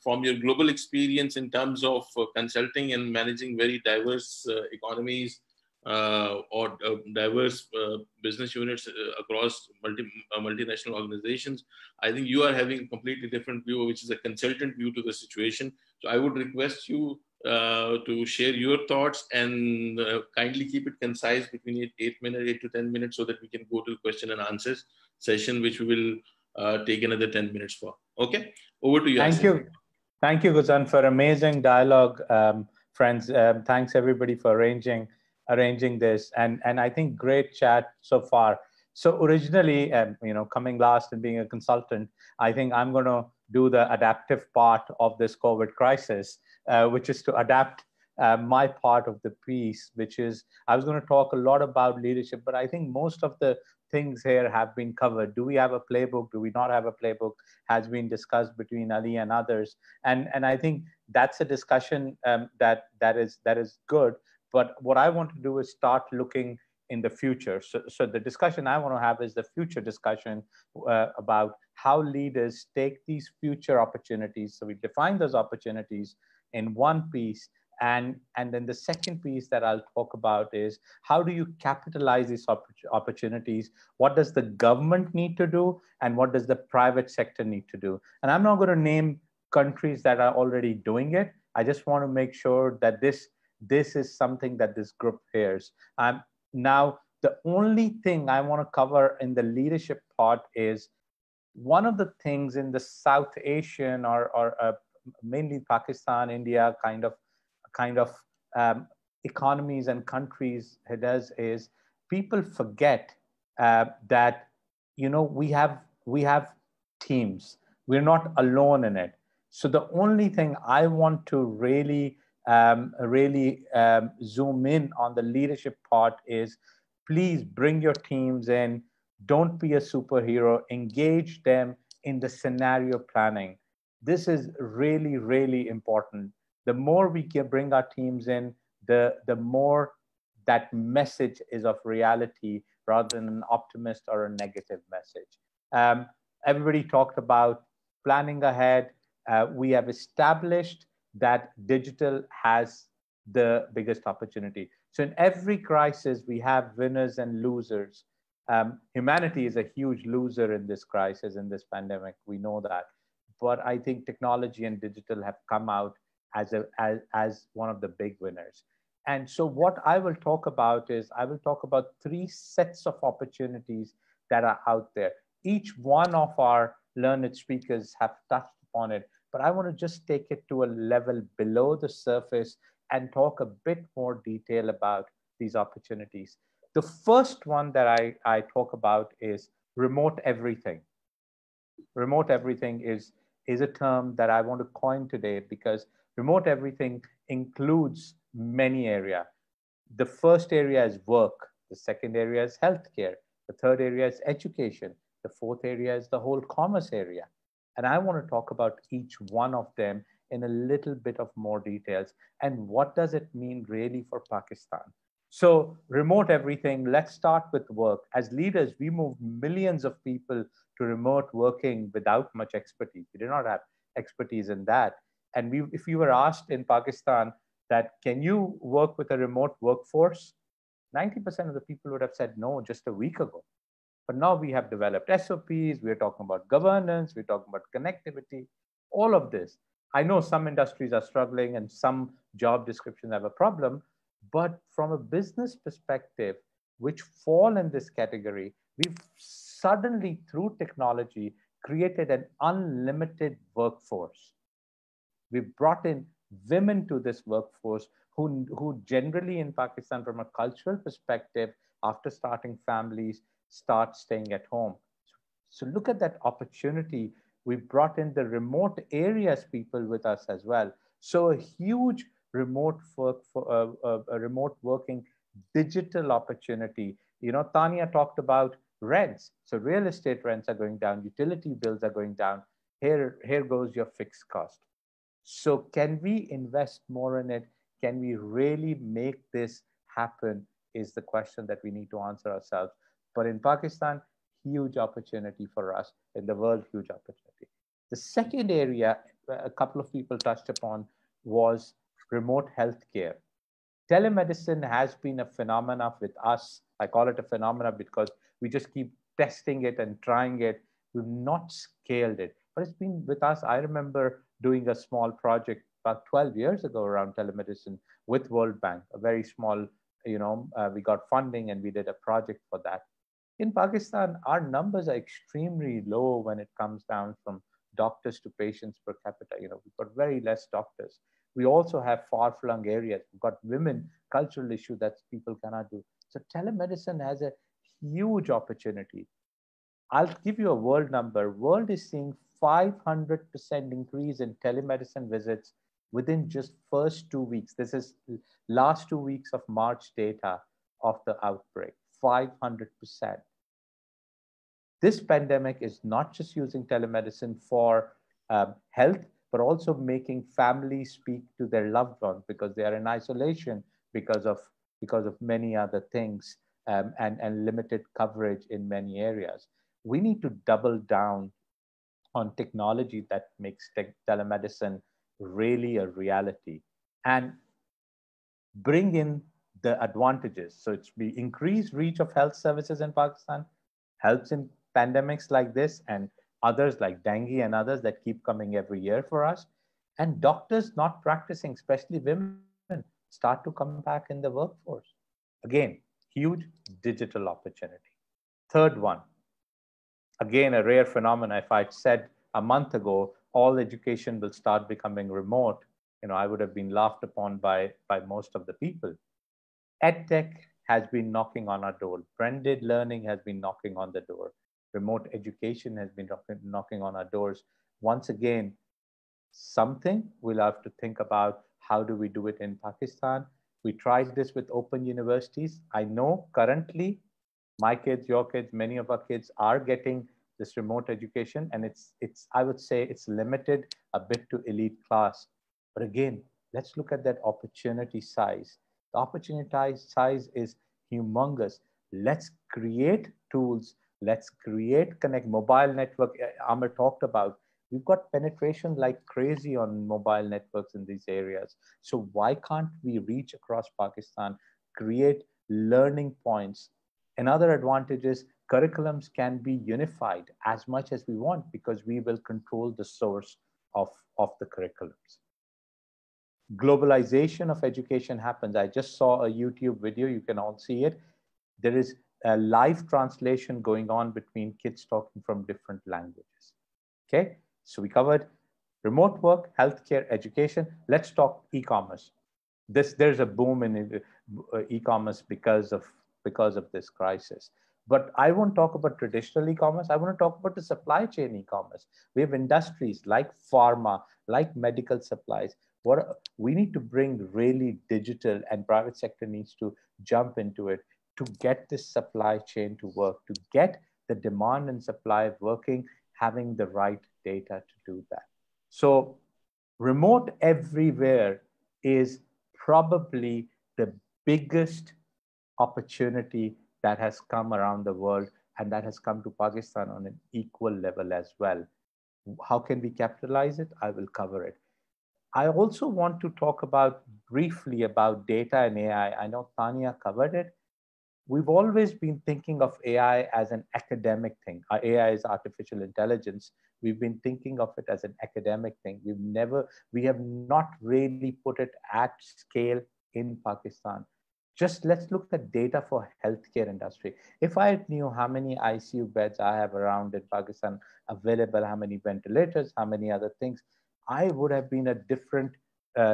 From your global experience in terms of consulting and managing very diverse economies or diverse business units across multinational organizations, I think you are having a completely different view, which is a consultant view to the situation. So I would request you to share your thoughts and kindly keep it concise between 8 to 10 minutes so that we can go to the question and answers session, which we will take another 10 minutes for. Okay, over to you. Thank you, Ghazan, for amazing dialogue, friends. Thanks everybody for arranging this, and I think great chat so far. So originally, coming last and being a consultant, I think I'm going to do the adaptive part of this COVID crisis, which is to adapt my part of the piece, which is I was going to talk a lot about leadership, but I think most of the things here have been covered. Do we have a playbook? Do we not have a playbook? Has been discussed between Ali and others, and I think that's a discussion that is good. But what I want to do is start looking in the future. So the discussion I want to have is the future discussion about how leaders take these future opportunities. So we define those opportunities in one piece. And then the second piece that I'll talk about is how do you capitalize these opportunities? What does the government need to do? And what does the private sector need to do? And I'm not going to name countries that are already doing it. I just want to make sure that this is something that this group hears. Now, the only thing I want to cover in the leadership part is one of the things in the South Asian or mainly Pakistan, India kind of economies and countries it does is people forget that we have teams. We're not alone in it. So the only thing I want to really zoom in on the leadership part is please bring your teams in. Don't be a superhero. Engage them in the scenario planning. This is really, really important. The more we can bring our teams in, the more that message is of reality rather than an optimist or a negative message. Everybody talked about planning ahead. We have established that digital has the biggest opportunity. So in every crisis, we have winners and losers. Humanity is a huge loser in this crisis, in this pandemic. We know that. But I think technology and digital have come out as one of the big winners. And so what I will talk about is I will talk about 3 sets of opportunities that are out there. Each one of our learned speakers have touched upon it, but I want to just take it to a level below the surface and talk a bit more detail about these opportunities. The first one that I talk about is remote everything. Remote everything is a term that I want to coin today, because remote everything includes many areas. The first area is work. The second area is healthcare. The third area is education. The fourth area is the whole commerce area. And I want to talk about each one of them in a little bit of more details. And what does it mean really for Pakistan? So remote everything, let's start with work. As leaders, we moved millions of people to remote working without much expertise. We did not have expertise in that. And if you were asked in Pakistan that, can you work with a remote workforce? 90% of the people would have said no just a week ago. But now we have developed SOPs, we're talking about governance, we're talking about connectivity, all of this. I know some industries are struggling and some job descriptions have a problem, but from a business perspective, which fall in this category, we've suddenly, through technology, created an unlimited workforce. We've brought in women to this workforce who generally in Pakistan, from a cultural perspective, after starting families, start staying at home. So look at that opportunity. We brought in the remote areas people with us as well. So a huge remote working digital opportunity. You know, Tanya talked about rents. So real estate rents are going down, utility bills are going down. Here goes your fixed cost. So can we invest more in it? Can we really make this happen is the question that we need to answer ourselves. But in Pakistan, huge opportunity for us. In the world, huge opportunity. The second area a couple of people touched upon was remote healthcare. Telemedicine has been a phenomena with us. I call it a phenomena because we just keep testing it and trying it. We've not scaled it, but it's been with us. I remember doing a small project about 12 years ago around telemedicine with World Bank, a very small, we got funding and we did a project for that. In Pakistan, our numbers are extremely low when it comes down from doctors to patients per capita. We've got very less doctors. We also have far-flung areas. We've got women, cultural issue that people cannot do. So telemedicine has a huge opportunity. I'll give you a world number. World is seeing 500% increase in telemedicine visits within just first 2 weeks. This is last 2 weeks of March data of the outbreak, 500%. This pandemic is not just using telemedicine for health, but also making families speak to their loved ones because they are in isolation because of many other things and limited coverage in many areas. We need to double down on technology that makes telemedicine really a reality and bring in the advantages. So it's the increased reach of health services in Pakistan, helps in pandemics like this and others like dengue and others that keep coming every year for us. And doctors not practicing, especially women, start to come back in the workforce. Again, huge digital opportunity. Third one, again, a rare phenomenon. If I'd said a month ago, all education will start becoming remote, I would have been laughed upon by most of the people. EdTech has been knocking on our door. Blended learning has been knocking on the door. Remote education has been knocking on our doors. Once again, something we'll have to think about. How do we do it in Pakistan? We tried this with open universities. I know currently my kids, your kids, many of our kids are getting this remote education, and I would say it's limited a bit to elite class. But again, let's look at that opportunity size. The opportunity size is humongous. Let's create tools. Let's connect mobile network. Amr talked about. We've got penetration like crazy on mobile networks in these areas. So why can't we reach across Pakistan, create learning points? Another advantage is curriculums can be unified as much as we want because we will control the source of the curriculums. Globalization of education happens. I just saw a YouTube video. You can all see it. There is a live translation going on between kids talking from different languages. Okay, so we covered remote work, healthcare, education. Let's talk e-commerce. There's a boom in e-commerce because of this crisis. But I won't talk about traditional e-commerce. I want to talk about the supply chain e-commerce. We have industries like pharma, like medical supplies. We need to bring really digital, and private sector needs to jump into it to get this supply chain to work, to get the demand and supply working, having the right data to do that. So remote everywhere is probably the biggest opportunity that has come around the world, and that has come to Pakistan on an equal level as well. How can we capitalize it? I will cover it. I also want to talk briefly about data and AI. I know Tanya covered it. We've always been thinking of AI as an academic thing. AI is artificial intelligence. We've been thinking of it as an academic thing. We have not really put it at scale in Pakistan. Just let's look at data for healthcare industry. If I knew how many ICU beds I have around in Pakistan available, how many ventilators, how many other things, I would have been a different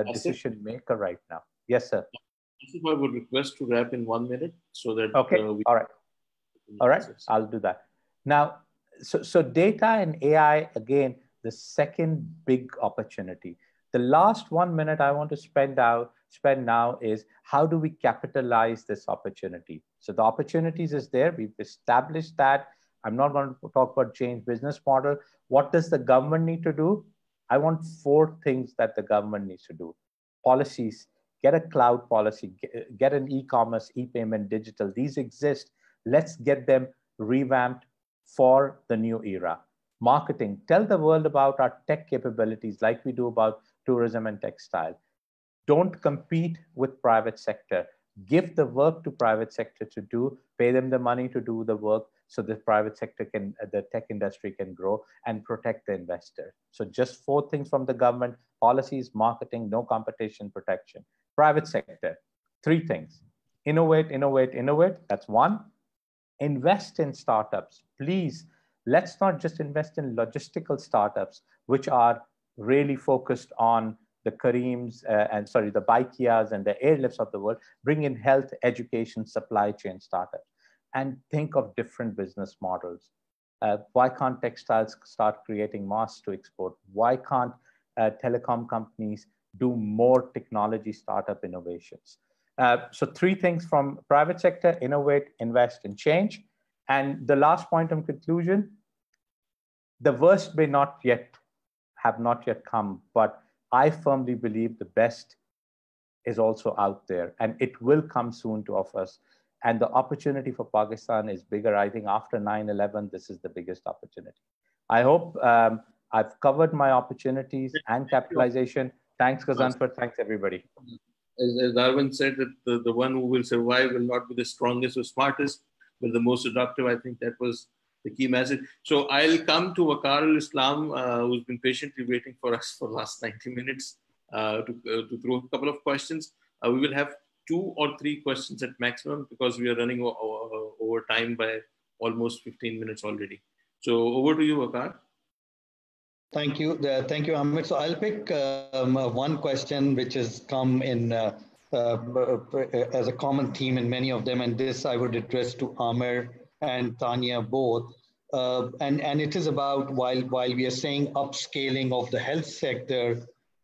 decision maker right now. Yes, sir. I would request to wrap in 1 minute so that all right, I'll do that. Now, so data and AI, again, the second big opportunity. The last 1 minute I want to spend now is how do we capitalize this opportunity? So the opportunities is there. We've established that. I'm not going to talk about change business model. What does the government need to do? I want 4 things that the government needs to do. Policies. Get a cloud policy, get an e-commerce, e-payment, digital. These exist. Let's get them revamped for the new era. Marketing, tell the world about our tech capabilities like we do about tourism and textile. Don't compete with private sector. Give the work to private sector to do, pay them the money to do the work so the private sector the tech industry can grow and protect the investor. So just 4 things from the government: policies, marketing, no competition, protection. Private sector, 3 things: innovate, innovate, innovate. That's 1. Invest in startups. Please, let's not just invest in logistical startups, which are really focused on the Kareems the Baikias and the Airlifts of the world. Bring in health, education, supply chain startups, and think of different business models. Why can't textiles start creating masks to export? Why can't telecom companies do more technology startup innovations? So 3 things from private sector: innovate, invest, and change. And the last point of conclusion, the worst may have not yet come, but I firmly believe the best is also out there, and it will come soon to us. And the opportunity for Pakistan is bigger. I think after 9/11, this is the biggest opportunity. I hope I've covered my opportunities and capitalization. Thanks, Ghazanfar. Thanks, everybody. As Arvind said, that the one who will survive will not be the strongest or smartest, but the most adaptive. I think that was the key message. So I'll come to Waqar Islam, who's been patiently waiting for us for the last 90 minutes to throw a couple of questions. We will have 2 or 3 questions at maximum because we are running over time by almost 15 minutes already. So over to you, Waqar. Thank you. Thank you, Ahmed. So I'll pick one question which has come in as a common theme in many of them, and this I would address to Amer and Tanya both. And it is about while we are saying upscaling of the health sector,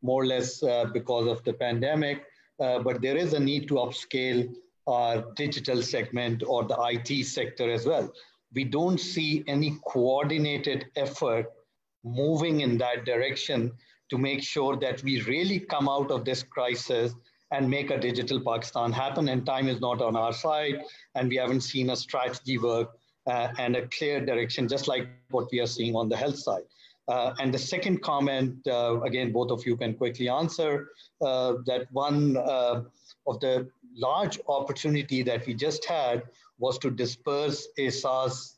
more or less because of the pandemic, but there is a need to upscale our digital segment or the IT sector as well. We don't see any coordinated effort moving in that direction to make sure that we really come out of this crisis and make a digital Pakistan happen. And time is not on our side, and we haven't seen a strategy work and a clear direction, just like what we are seeing on the health side. And the second comment, again, both of you can quickly answer, that one of the large opportunity that we just had was to disperse a SaaS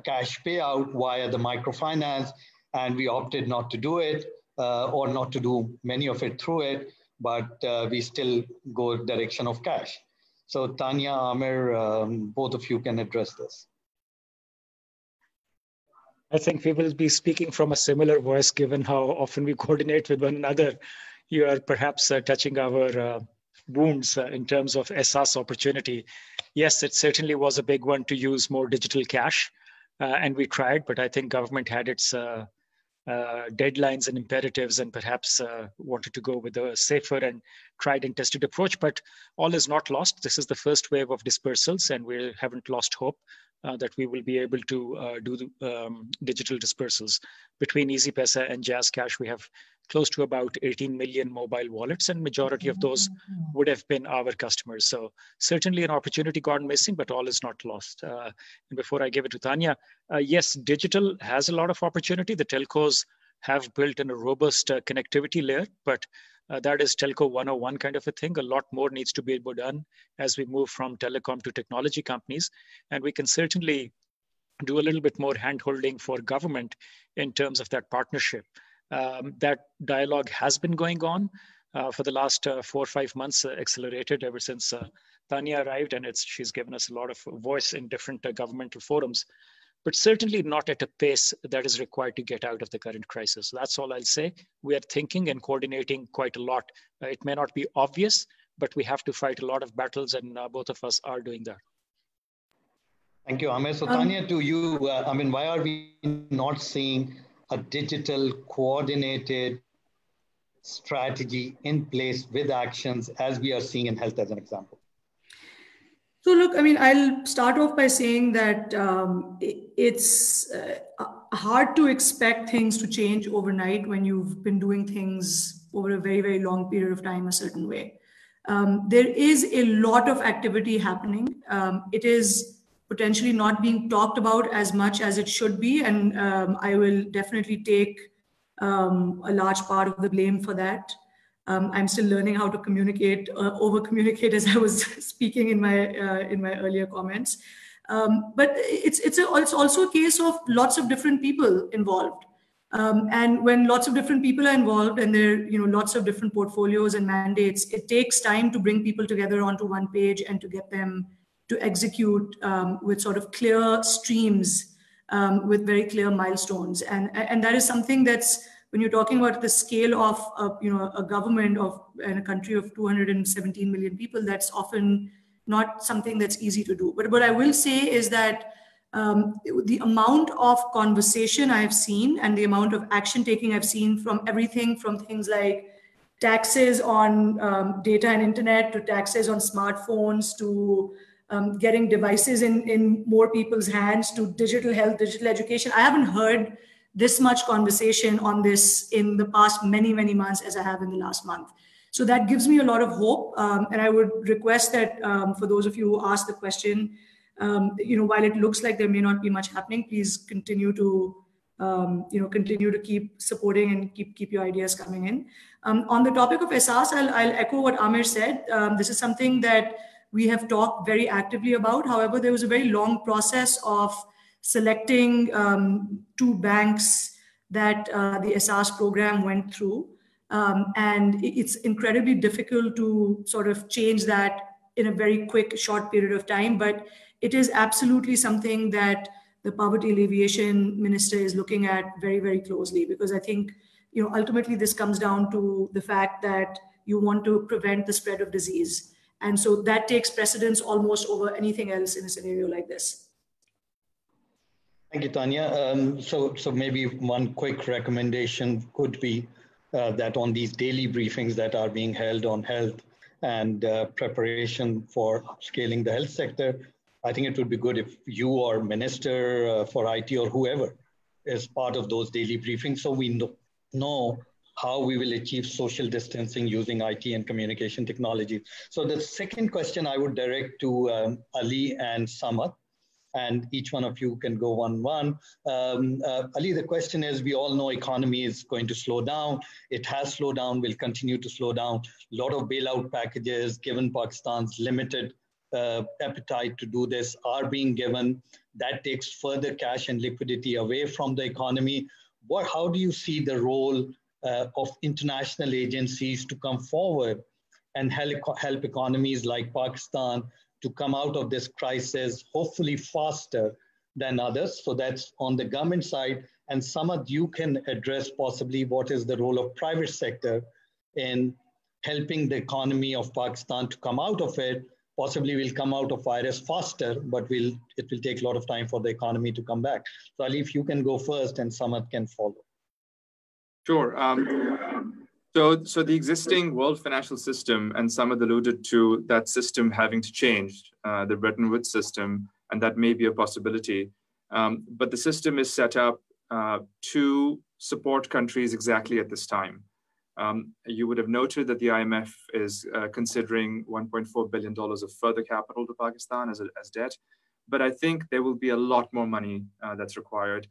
cash payout via the microfinance, and we opted not to do it or not to do many of it through it, but we still go direction of cash. So Tanya, Amer, both of you can address this. I think we will be speaking from a similar voice given how often we coordinate with one another. You are perhaps touching our wounds in terms of SaaS opportunity. Yes, it certainly was a big one to use more digital cash, and we tried, but I think government had its deadlines and imperatives and perhaps wanted to go with a safer and tried and tested approach. But all is not lost. This is the first wave of dispersals, and we haven't lost hope that we will be able to do the digital dispersals. Between EasyPaisa and JazzCash, we have close to about 18 million mobile wallets, and majority of those would have been our customers. So certainly an opportunity gone missing, but all is not lost. And before I give it to Tanya, yes, digital has a lot of opportunity. The telcos have built in a robust connectivity layer, but that is telco 101 kind of a thing. A lot more needs to be done as we move from telecom to technology companies. And we can certainly do a little bit more hand-holding for government in terms of that partnership. That dialogue has been going on for the last 4 or 5 months, accelerated ever since Tanya arrived, and she's given us a lot of voice in different governmental forums, but certainly not at a pace that is required to get out of the current crisis. That's all I'll say. We are thinking and coordinating quite a lot. It may not be obvious, but we have to fight a lot of battles, and both of us are doing that. Thank you, Amir. So Tanya, to you, why are we not seeing a digital coordinated strategy in place with actions as we are seeing in health as an example? So look, I'll start off by saying that it's hard to expect things to change overnight when you've been doing things over a very, very long period of time a certain way. There is a lot of activity happening. It is potentially not being talked about as much as it should be. And I will definitely take a large part of the blame for that. I'm still learning how to communicate, over-communicate as I was speaking in my earlier comments. But it's also a case of lots of different people involved. And when lots of different people are involved and there are lots of different portfolios and mandates, it takes time to bring people together onto one page and to get them to execute with sort of clear streams, with very clear milestones. And that is something that's, when you're talking about the scale of a government in a country of 217 million people, that's often not something that's easy to do. But what I will say is that the amount of conversation I've seen and the amount of action taking I've seen from everything from things like taxes on data and internet to taxes on smartphones to getting devices in more people's hands to digital health, digital education. I haven't heard this much conversation on this in the past many, many months as I have in the last month. So that gives me a lot of hope. And I would request that for those of you who asked the question, while it looks like there may not be much happening, please continue to keep supporting and keep your ideas coming in. On the topic of SaaS, I'll echo what Amir said. This is something that we have talked very actively about. However, there was a very long process of selecting 2 banks that the SaaS program went through. And it's incredibly difficult to sort of change that in a very quick, short period of time. But it is absolutely something that the Poverty Alleviation Minister is looking at very, very closely, because I think, ultimately this comes down to the fact that you want to prevent the spread of disease. And so that takes precedence almost over anything else in a scenario like this. Thank you, Tanya. So maybe one quick recommendation could be that on these daily briefings that are being held on health and preparation for scaling the health sector, I think it would be good if you or Minister for IT or whoever is part of those daily briefings, so we know how we will achieve social distancing using IT and communication technology. So the second question I would direct to Ali and Samad, and each one of you can go one. Ali, the question is, we all know economy is going to slow down. It has slowed down, will continue to slow down. A lot of bailout packages, given Pakistan's limited appetite to do this, are being given. That takes further cash and liquidity away from the economy. How do you see the role of international agencies to come forward and help economies like Pakistan to come out of this crisis, hopefully faster than others? So that's on the government side. And Samad, you can address possibly what is the role of private sector in helping the economy of Pakistan to come out of it. Possibly we'll come out of virus faster, but it will take a lot of time for the economy to come back. So Ali, if you can go first and Samad can follow. Sure. So the existing world financial system, and Samad alluded to that system having to change, the Bretton Woods system, and that may be a possibility. But the system is set up to support countries exactly at this time. You would have noted that the IMF is considering $1.4 billion of further capital to Pakistan as debt. But I think there will be a lot more money that's required.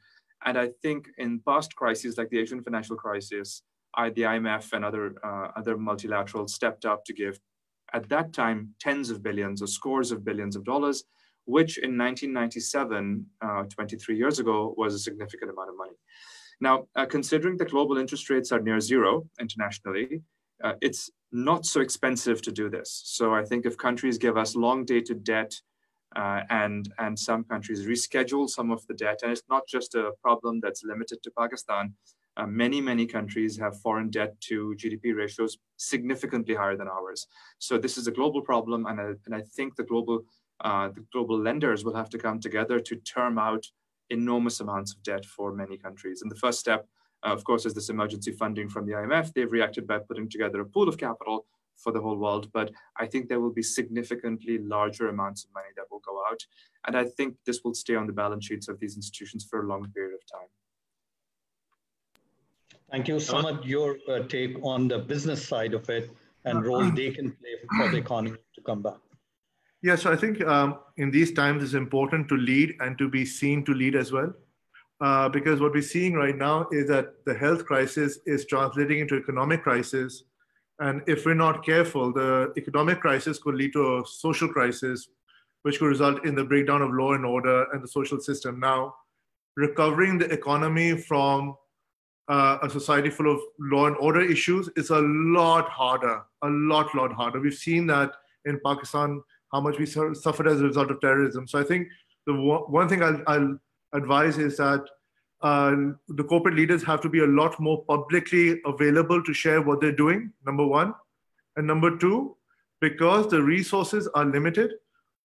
And I think in past crises like the Asian financial crisis, the IMF and other multilaterals stepped up to give, at that time, tens of billions or scores of billions of dollars, which in 1997, 23 years ago, was a significant amount of money. Now, considering that global interest rates are near zero internationally, it's not so expensive to do this. So I think if countries give us long-dated debt and some countries reschedule some of the debt, and it's not just a problem that's limited to Pakistan, many countries have foreign debt to GDP ratios significantly higher than ours. So this is a global problem, and I think the global lenders will have to come together to term out enormous amounts of debt for many countries. And the first step, of course, is this emergency funding from the IMF. They've reacted by putting together a pool of capital for the whole world, but I think there will be significantly larger amounts of money that will go out. And I think this will stay on the balance sheets of these institutions for a long period of time. Thank you. Samad, your take on the business side of it and role they can play for the economy to come back. Yeah, so I think in these times it's important to lead and to be seen to lead as well. Because what we're seeing right now is that the health crisis is translating into economic crisis. And if we're not careful, the economic crisis could lead to a social crisis, which could result in the breakdown of law and order and the social system. Now, recovering the economy from a society full of law and order issues is a lot harder, a lot harder. We've seen that in Pakistan, how much we suffered as a result of terrorism. So I think the one thing I'll advise is that the corporate leaders have to be a lot more publicly available to share what they're doing, number one. And number two, because the resources are limited,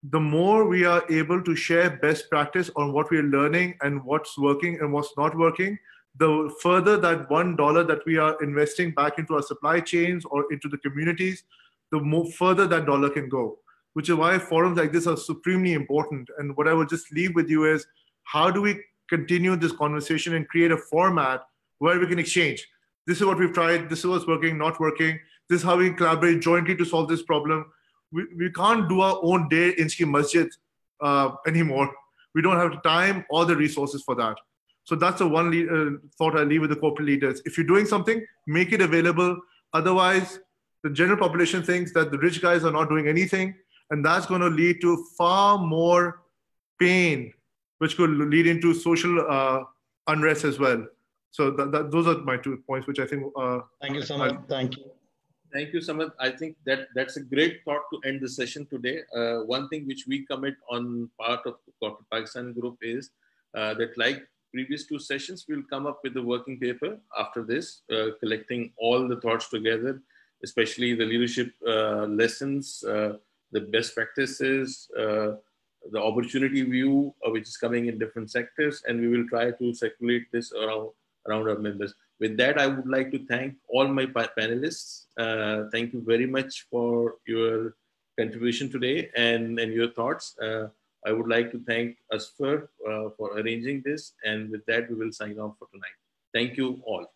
the more we are able to share best practice on what we're learning and what's working and what's not working, the further that $1 that we are investing back into our supply chains or into the communities, the more further that dollar can go, which is why forums like this are supremely important. And what I would just leave with you is, how do we continue this conversation and create a format where we can exchange? This is what we've tried. This is what's working, not working. This is how we collaborate jointly to solve this problem. We can't do our own day in Ski Masjid anymore. We don't have the time or the resources for that. So that's the one thought I leave with the corporate leaders. If you're doing something, make it available. Otherwise, the general population thinks that the rich guys are not doing anything. And that's going to lead to far more pain, which could lead into social unrest as well. So those are my 2 points, which I think. Thank you so much. Thank you. Thank you, Samad. I think that's a great thought to end the session today. One thing which we commit on part of the Corporate Pakistan Group is that, like previous 2 sessions, we'll come up with a working paper after this, collecting all the thoughts together, especially the leadership lessons, the best practices, the opportunity view, which is coming in different sectors, and we will try to circulate this around our members. With that, I would like to thank all my panelists. Thank you very much for your contribution today and your thoughts. I would like to thank Asfar for arranging this, and with that, we will sign off for tonight. Thank you all.